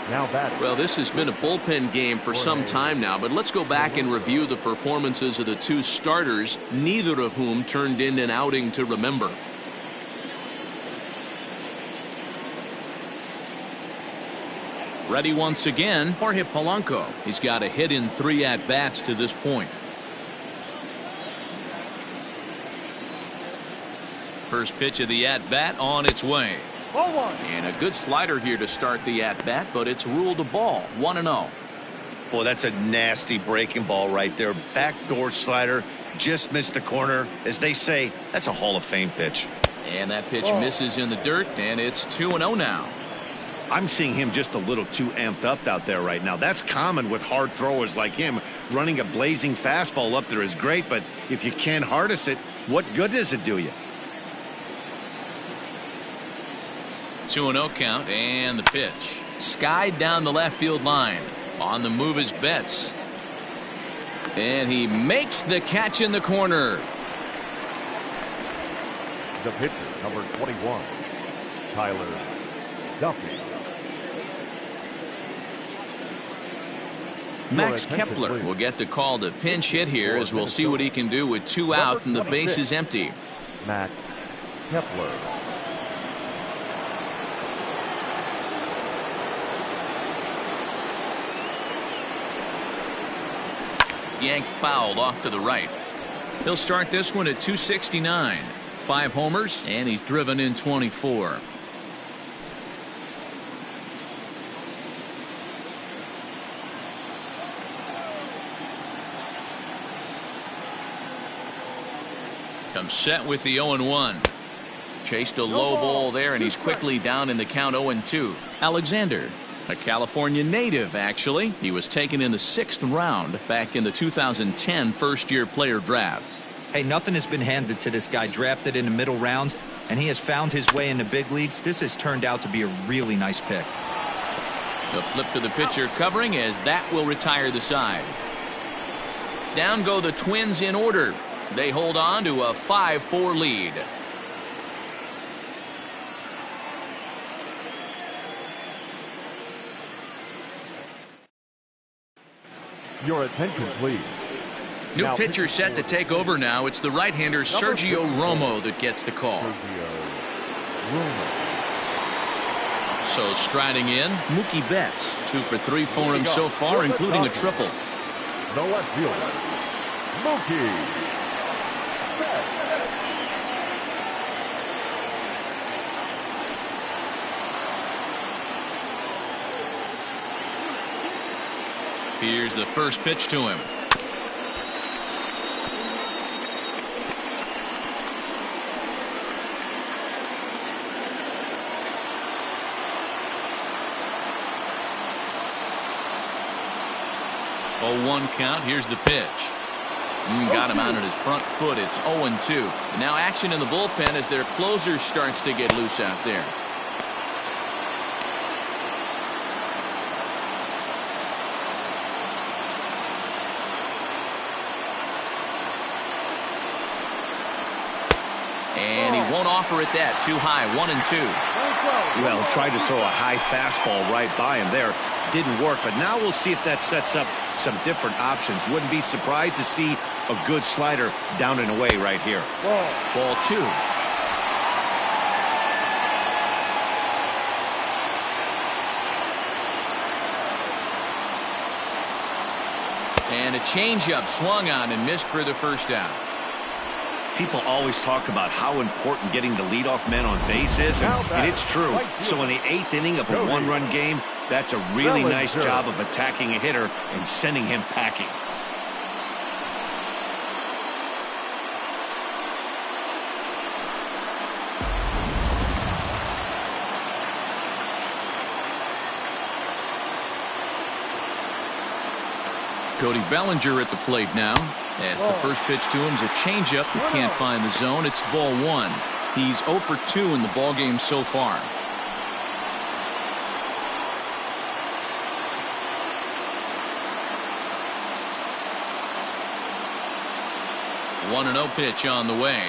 Speaker 4: Now batting.
Speaker 1: Well, this has been a bullpen game for some time now, but let's go back and review the performances of the two starters, neither of whom turned in an outing to remember. Ready once again, Jorge Polanco. He's got a hit in 3 at-bats to this point. First pitch of the at-bat on its way. And a good slider here to start the at-bat, but it's ruled a ball, 1-0.
Speaker 2: Boy, that's a nasty breaking ball right there. Backdoor slider, just missed the corner. As they say, that's a Hall of Fame pitch.
Speaker 1: And that pitch misses in the dirt, and it's 2-0 now.
Speaker 2: I'm seeing him just a little too amped up out there right now. That's common with hard throwers like him. Running a blazing fastball up there is great, but if you can't harness it, what good does it do you?
Speaker 1: 2-0 count, and the pitch. Skied down the left field line. On the move is Betts. And he makes the catch in the corner.
Speaker 4: The pitcher, number 21, Tyler Duffy.
Speaker 1: Max Kepler will get the call to pinch hit here, as we'll see what he can do with 2 out and the base is empty.
Speaker 4: Max Kepler.
Speaker 1: Yanked fouled off to the right. He'll start this one at 269. 5 homers, and he's driven in 24. Comes set with the 0-1. Chased a low ball there, and he's quickly down in the count 0-2. Alexander, a California native, actually. He was taken in the 6th round back in the 2010 first-year player draft.
Speaker 3: Hey, nothing has been handed to this guy. Drafted in the middle rounds, and he has found his way in the big leagues. This has turned out to be a really nice pick.
Speaker 1: The flip to the pitcher covering, as that will retire the side. Down go the Twins in order. They hold on to a 5-4 lead.
Speaker 4: Your attention, please.
Speaker 1: New
Speaker 4: Now,
Speaker 1: pitcher set to take over now. It's the right-hander Sergio Romo that gets the call. So striding in, Mookie Betts. 2 for 3 for him so far, including a triple.
Speaker 4: The left fielder, Mookie Betts.
Speaker 1: Here's the first pitch to him. Oh, 1 count. Here's the pitch. Got him out at his front foot. It's 0-2. Now action in the bullpen as their closer starts to get loose out there. And he won't offer it that. Too high. 1-2.
Speaker 2: Well, tried to throw a high fastball right by him there. Didn't work, but now we'll see if that sets up some different options. Wouldn't be surprised to see a good slider down and away right here.
Speaker 1: Ball 2. And a changeup swung on and missed for the first out.
Speaker 2: People always talk about how important getting the leadoff man on base is, and it's true. So in the 8th inning of a 1-run game, that's a really nice job of attacking a hitter and sending him packing.
Speaker 1: Cody Bellinger at the plate now. As the first pitch to him is a changeup that can't find the zone. It's ball 1. He's 0 for 2 in the ball game so far. 1-0 pitch on the way.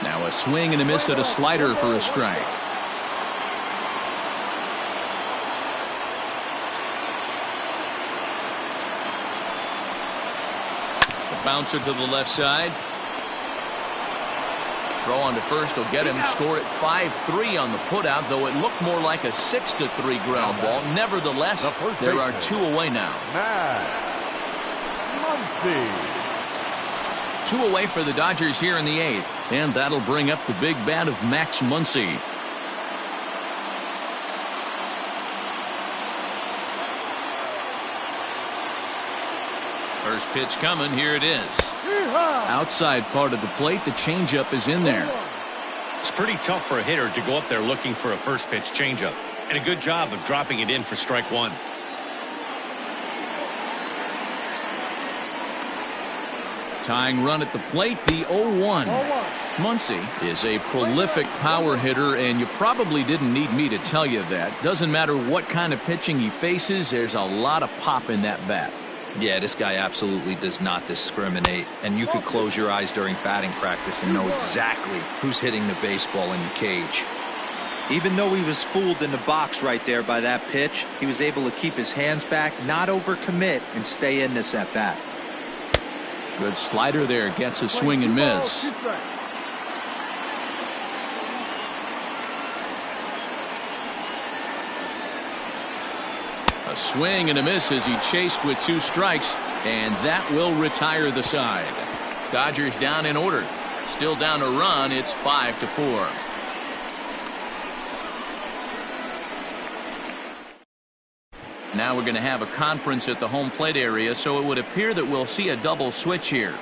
Speaker 1: Now a swing and a miss at a slider for a strike. The bouncer to the left side. Throw on to first will get him. Score at 5-3 on the putout, though it looked more like a 6-3 ground ball. Nevertheless, there are 2 away now. 2 away for the Dodgers here in the 8th, and that'll bring up the big bat of Max Muncy. First pitch coming. Here it is. Outside part of the plate. The changeup is in there.
Speaker 2: It's pretty tough for a hitter to go up there looking for a first pitch changeup, and a good job of dropping it in for strike 1.
Speaker 1: Tying run at the plate, the 0-1. Muncy is a prolific power hitter, and you probably didn't need me to tell you that. Doesn't matter what kind of pitching he faces, there's a lot of pop in that bat.
Speaker 3: Yeah, this guy absolutely does not discriminate, and you could close your eyes during batting practice and know exactly who's hitting the baseball in the cage. Even though he was fooled in the box right there by that pitch, he was able to keep his hands back, not overcommit, and stay in this at bat.
Speaker 1: Good slider there, gets a swing and miss. A swing and a miss as he chased with 2 strikes, and that will retire the side. Dodgers down in order. Still down a run. It's 5-4. Now we're going to have a conference at the home plate area, so it would appear that we'll see a double switch here.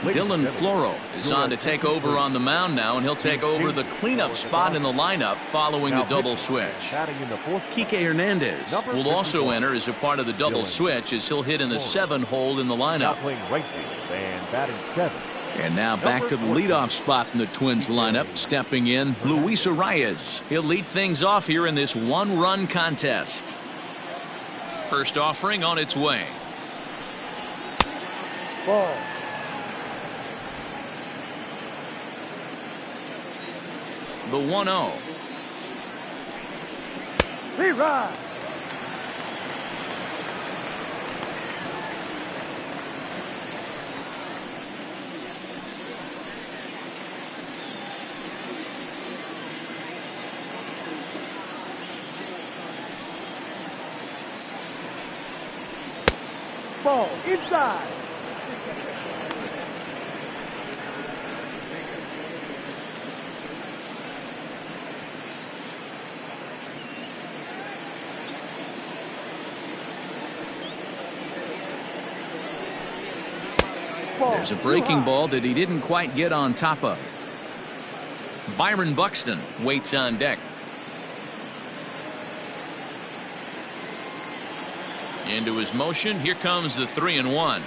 Speaker 1: Dylan Floro is on to take over on the mound now, and he'll take over the cleanup spot in the lineup following the double switch. Kike Hernandez will also enter as a part of the double switch, as he'll hit in the 7 hole in the lineup. And now back to the leadoff spot in the Twins lineup, stepping in Luis Arias. He'll lead things off here in this 1-run contest. First offering on its way.
Speaker 6: Ball.
Speaker 1: The 1-0.
Speaker 6: Rerun. Ball inside.
Speaker 1: There's a breaking ball that he didn't quite get on top of. Byron Buxton waits on deck. Into his motion. Here comes the 3-1.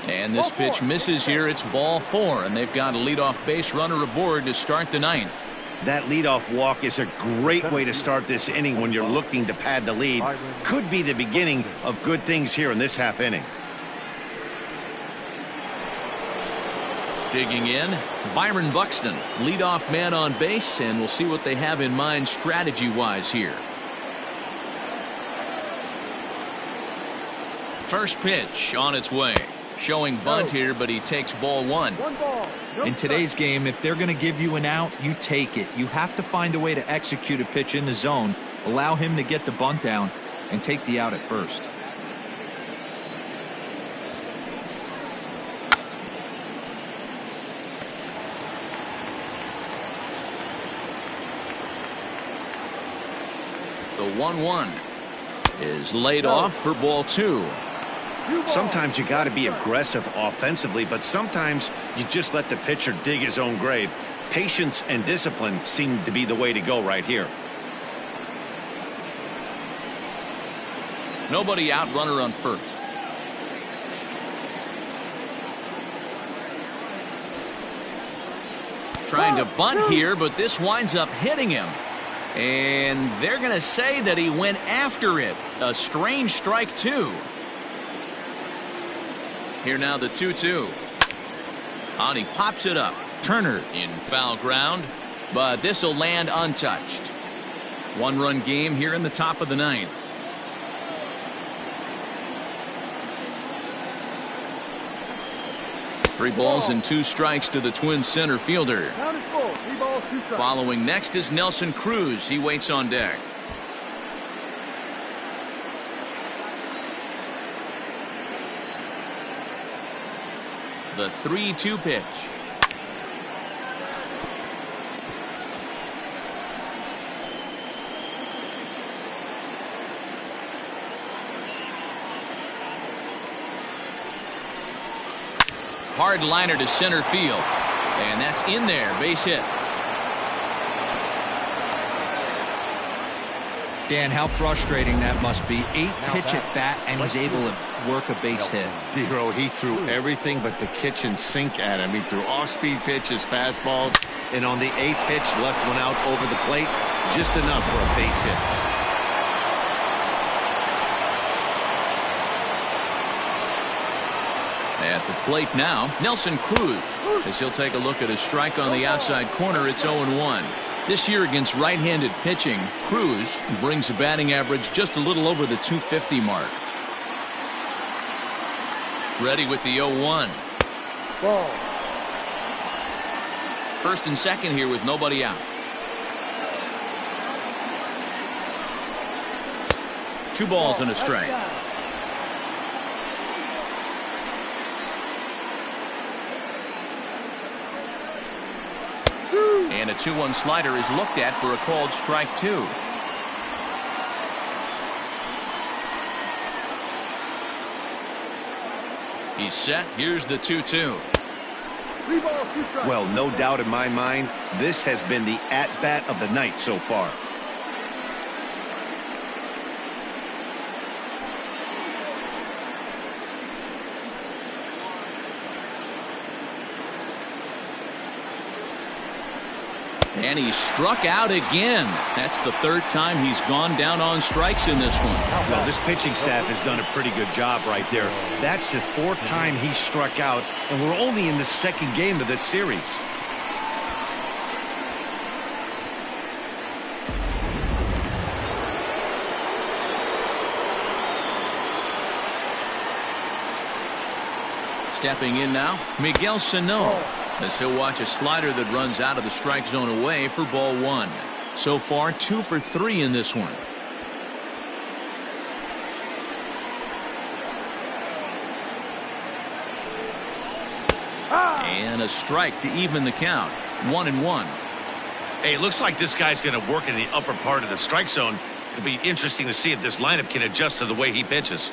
Speaker 1: And this pitch misses here. It's ball 4, and they've got a leadoff base runner aboard to start the 9th.
Speaker 2: That leadoff walk is a great way to start this inning when you're looking to pad the lead. Could be the beginning of good things here in this half inning.
Speaker 1: Digging in, Byron Buxton, leadoff man on base, and we'll see what they have in mind strategy-wise here. First pitch on its way. Showing bunt here, but he takes ball 1.
Speaker 3: In today's game, if they're going to give you an out, you take it. You have to find a way to execute a pitch in the zone, allow him to get the bunt down, and take the out at first.
Speaker 1: The 1-1 is laid off for ball 2.
Speaker 2: Sometimes you got to be aggressive offensively, but sometimes you just let the pitcher dig his own grave. Patience and discipline seem to be the way to go right here.
Speaker 1: Nobody out, runner on first. Trying to bunt here, but this winds up hitting him. And they're going to say that he went after it. A strange strike, too. Here now the 2-2. And he pops it up. Turner in foul ground, but this will land untouched. One-run game here in the top of the ninth. Three balls and two strikes to the Twins center fielder.
Speaker 6: Count is full. 3 balls, 2 strikes.
Speaker 1: Following next is Nelson Cruz. He waits on deck. The 3-2 pitch. Hard liner to center field. And that's in there. Base hit.
Speaker 3: Dan, how frustrating that must be. 8-pitch at bat, and he's able to work a base hit.
Speaker 2: Dero, he threw everything but the kitchen sink at him. He threw off-speed pitches, fastballs, and on the 8th pitch, left one out over the plate. Just enough for a base hit.
Speaker 1: At the plate now, Nelson Cruz. As he'll take a look at a strike on the outside corner, it's 0-1. This year against right-handed pitching, Cruz brings a batting average just a little over the 250 mark. Ready with the 0-1.
Speaker 6: Ball.
Speaker 1: First and second here with nobody out. 2 balls and a strike. And a 2-1 slider is looked at for a called strike 2. He's set. Here's the 2-2.
Speaker 6: 3 balls, 2 strikes.
Speaker 2: Well, no doubt in my mind, this has been the at-bat of the night so far.
Speaker 1: And he struck out again. That's the 3rd time he's gone down on strikes in this one.
Speaker 2: Well, this pitching staff has done a pretty good job right there. That's the 4th time he struck out, and we're only in the 2nd game of this series.
Speaker 1: Stepping in now, Miguel Sano. As he'll watch a slider that runs out of the strike zone away for ball 1. So far, 2 for 3 in this one. And a strike to even the count. 1-1.
Speaker 5: Hey, it looks like this guy's going to work in the upper part of the strike zone. It'll be interesting to see if this lineup can adjust to the way he pitches.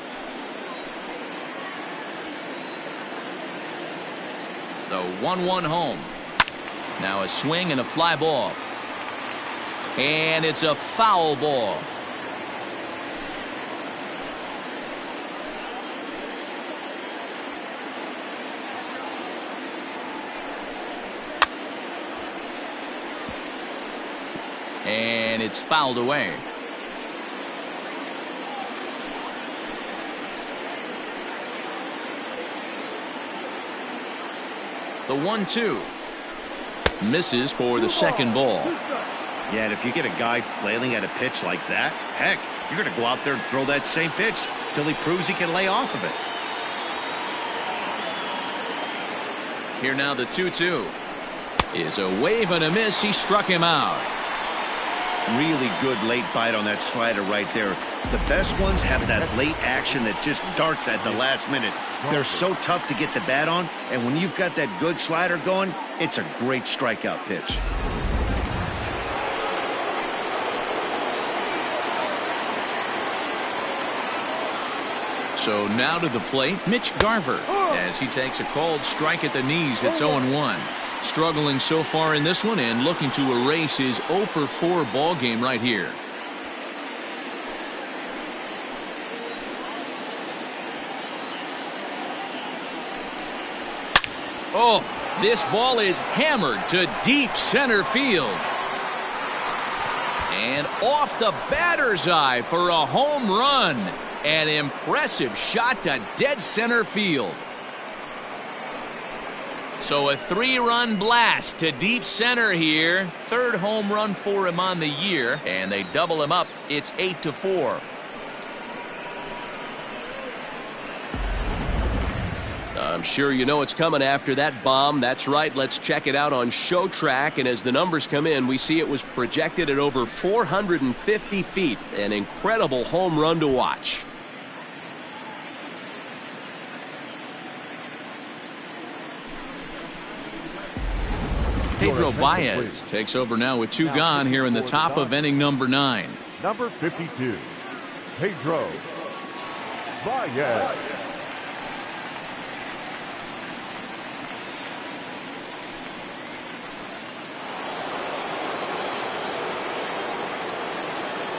Speaker 1: The 1-1 home. Now a swing and a fly ball. And it's a foul ball. And it's fouled away. The 1-2 misses for the 2nd ball.
Speaker 2: Yeah, and if you get a guy flailing at a pitch like that, heck, you're going to go out there and throw that same pitch till he proves he can lay off of it.
Speaker 1: Here now the 2-2 is a wave and a miss. He struck him out.
Speaker 2: Really good late bite on that slider right there. The best ones have that late action that just darts at the last minute. They're so tough to get the bat on, and when you've got that good slider going, it's a great strikeout pitch.
Speaker 1: So now to the plate, Mitch Garver. As he takes a called strike at the knees, it's 0-1. Struggling so far in this one and looking to erase his 0 for 4 ball game right here. Oh, this ball is hammered to deep center field. And off the batter's eye for a home run. An impressive shot to dead center field. So a 3-run blast to deep center here. Third home run for him on the year, and they double him up. It's 8-4.
Speaker 7: I'm sure you know it's coming after that bomb. That's right. Let's check it out on ShowTrack. And as the numbers come in, we see it was projected at over 450 feet. An incredible home run to watch.
Speaker 1: Pedro Baez takes over now with 2 gone here in the top of inning number 9.
Speaker 4: Number 52, Pedro Baez.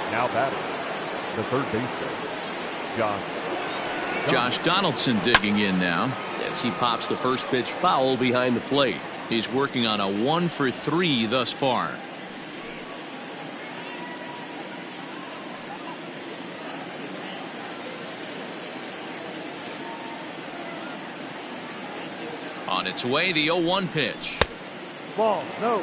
Speaker 4: Now batting, the third baseman,
Speaker 1: Josh Donaldson digging in now as he pops the first pitch foul behind the plate. He's working on a 1-for-3 thus far. On its way, the 0-1 pitch.
Speaker 6: Ball, no.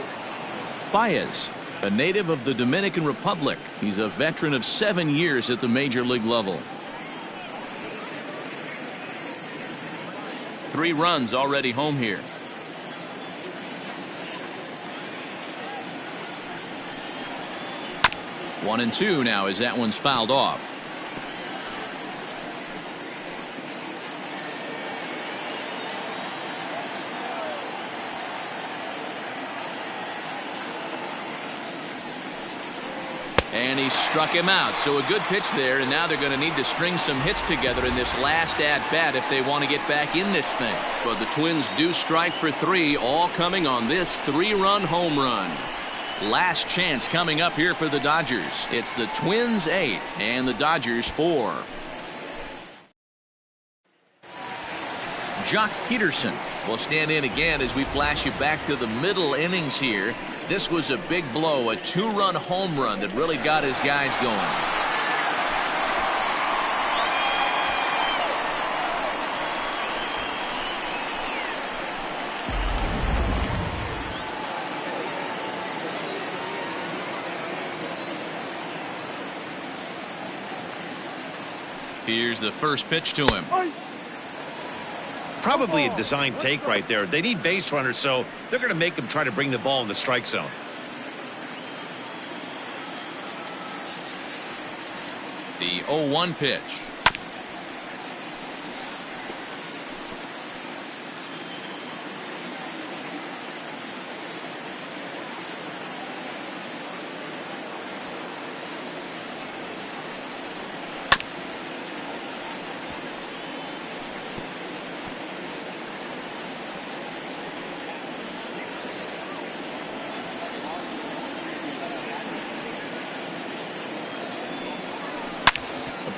Speaker 1: Baez, a native of the Dominican Republic. He's a veteran of 7 years at the major league level. 3 runs already home here. 1-2 now as that one's fouled off. And he struck him out. So a good pitch there, and now they're going to need to string some hits together in this last at-bat if they want to get back in this thing. But the Twins do strike for 3, all coming on this 3-run home run. Last chance coming up here for the Dodgers. It's the Twins 8 and the Dodgers 4. Jock Peterson will stand in again as we flash you back to the middle innings here. This was a big blow, a 2-run home run that really got his guys going. Here's the first pitch to him.
Speaker 2: Probably a design take right there. They need base runners, so they're going to make them try to bring the ball in the strike zone.
Speaker 1: The 0-1 pitch.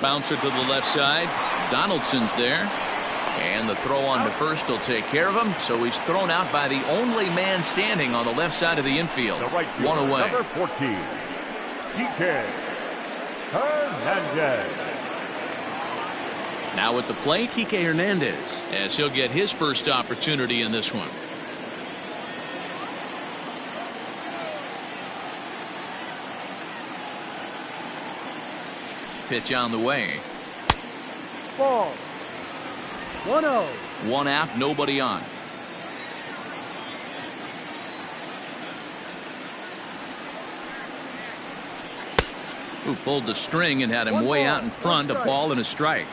Speaker 1: Bouncer to the left side. Donaldson's there. And the throw on to first will take care of him. So he's thrown out by the only man standing on the left side of the infield.
Speaker 4: right fielder,
Speaker 1: 1 away.
Speaker 4: Number 14, Kike Hernandez.
Speaker 1: Now at the plate, Kike Hernandez, as he'll get his first opportunity in this one. Pitch on the way.
Speaker 6: Ball. 1-0.
Speaker 1: 1 out, nobody on. Who pulled the string and had him way out in front, a ball and a strike.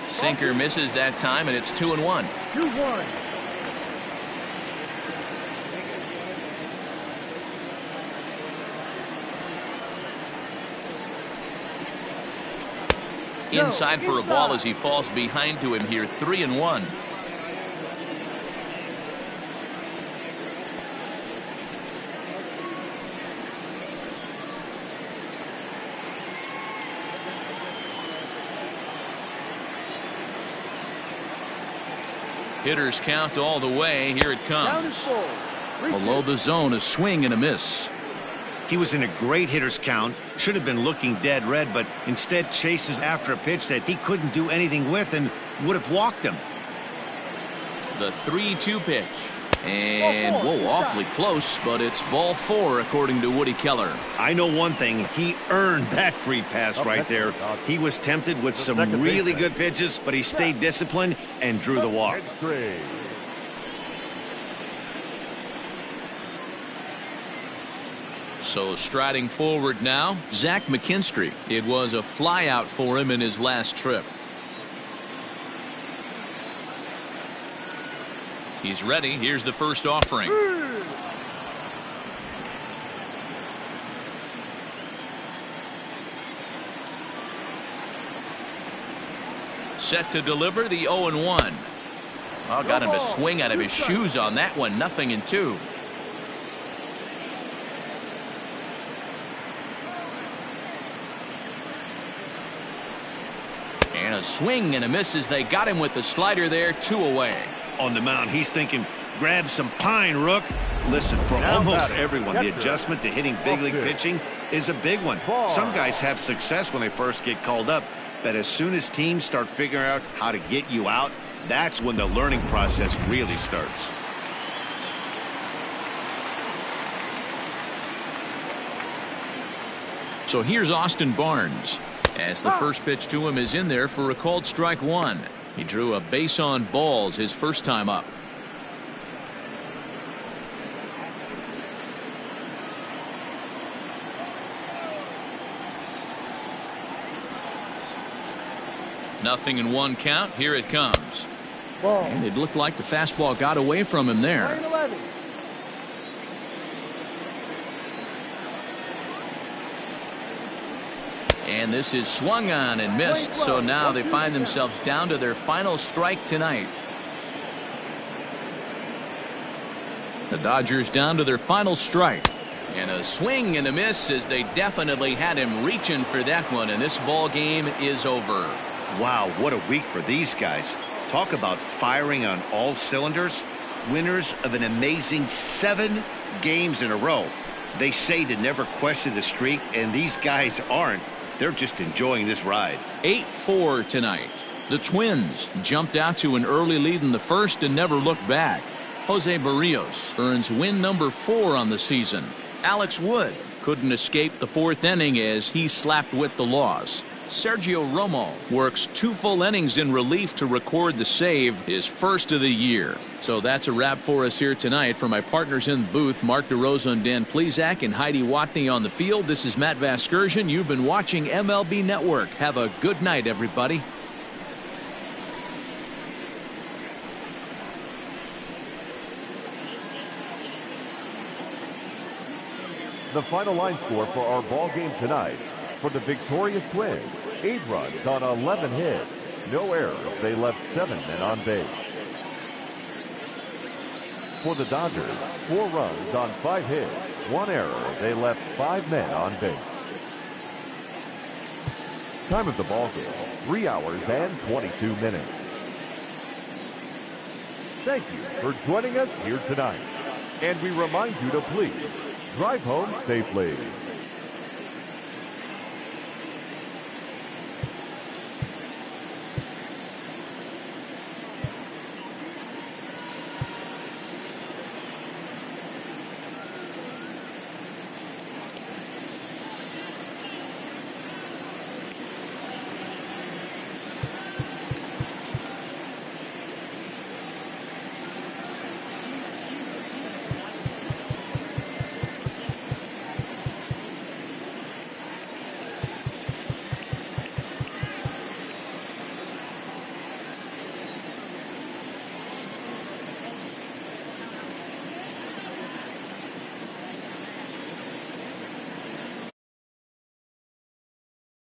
Speaker 1: Sinker misses that time, and it's 2-1.
Speaker 6: 2-1.
Speaker 1: Inside for a ball as he falls behind to him here. 3-1. Hitters count all the way. Here it comes. Below the zone, a swing and a miss.
Speaker 2: He was in a great hitter's count, should have been looking dead red, but instead chases after a pitch that he couldn't do anything with and would have walked him.
Speaker 1: The 3-2 pitch. And, whoa, awfully close, but it's ball 4, according to Woody Keller.
Speaker 2: I know one thing. He earned that free pass right there. He was tempted with some really good pitches, but he stayed disciplined and drew the walk.
Speaker 1: So striding forward now, Zach McKinstry. It was a flyout for him in his last trip. He's ready. Here's the first offering. Set to deliver the 0-1. Oh, got him to swing out of his shoes on that one. 0-2. And a swing and a miss as they got him with the slider there. 2 away.
Speaker 2: On the mound, he's thinking, grab some pine, Rook. Listen, for almost everyone, the adjustment to hitting big league pitching is a big one. Some guys have success when they first get called up, but as soon as teams start figuring out how to get you out, that's when the learning process really starts.
Speaker 1: So here's Austin Barnes, as the first pitch to him is in there for a called strike 1. He drew a base on balls his first time up. Nothing in 1 count. Here it comes. And it looked like the fastball got away from him there. And this is swung on and missed, so now they find themselves down to their final strike tonight. The Dodgers down to their final strike. And a swing and a miss as they definitely had him reaching for that one, and this ball game is over.
Speaker 2: Wow, what a week for these guys. Talk about firing on all cylinders. Winners of an amazing 7 games in a row. They say to never question the streak, and these guys aren't. They're just enjoying this ride.
Speaker 1: 8-4 tonight. The Twins jumped out to an early lead in the first and never looked back. Jose Barrios earns win number 4 on the season. Alex Wood couldn't escape the 4th inning as he slapped with the loss. Sergio Romo works 2 full innings in relief to record the save, his first of the year. So that's a wrap for us here tonight. For my partners in the booth, Mark DeRosa and Dan Plesac and Heidi Watney on the field, this is Matt Vasgersian. You've been watching MLB Network. Have a good night, everybody.
Speaker 4: The final line score for our ball game tonight. For the victorious Twins, 8 runs on 11 hits. No errors. They left 7 men on base. For the Dodgers, 4 runs on 5 hits. 1 error. They left 5 men on base. Time of the ball game, 3 hours and 22 minutes. Thank you for joining us here tonight. And we remind you to please drive home safely.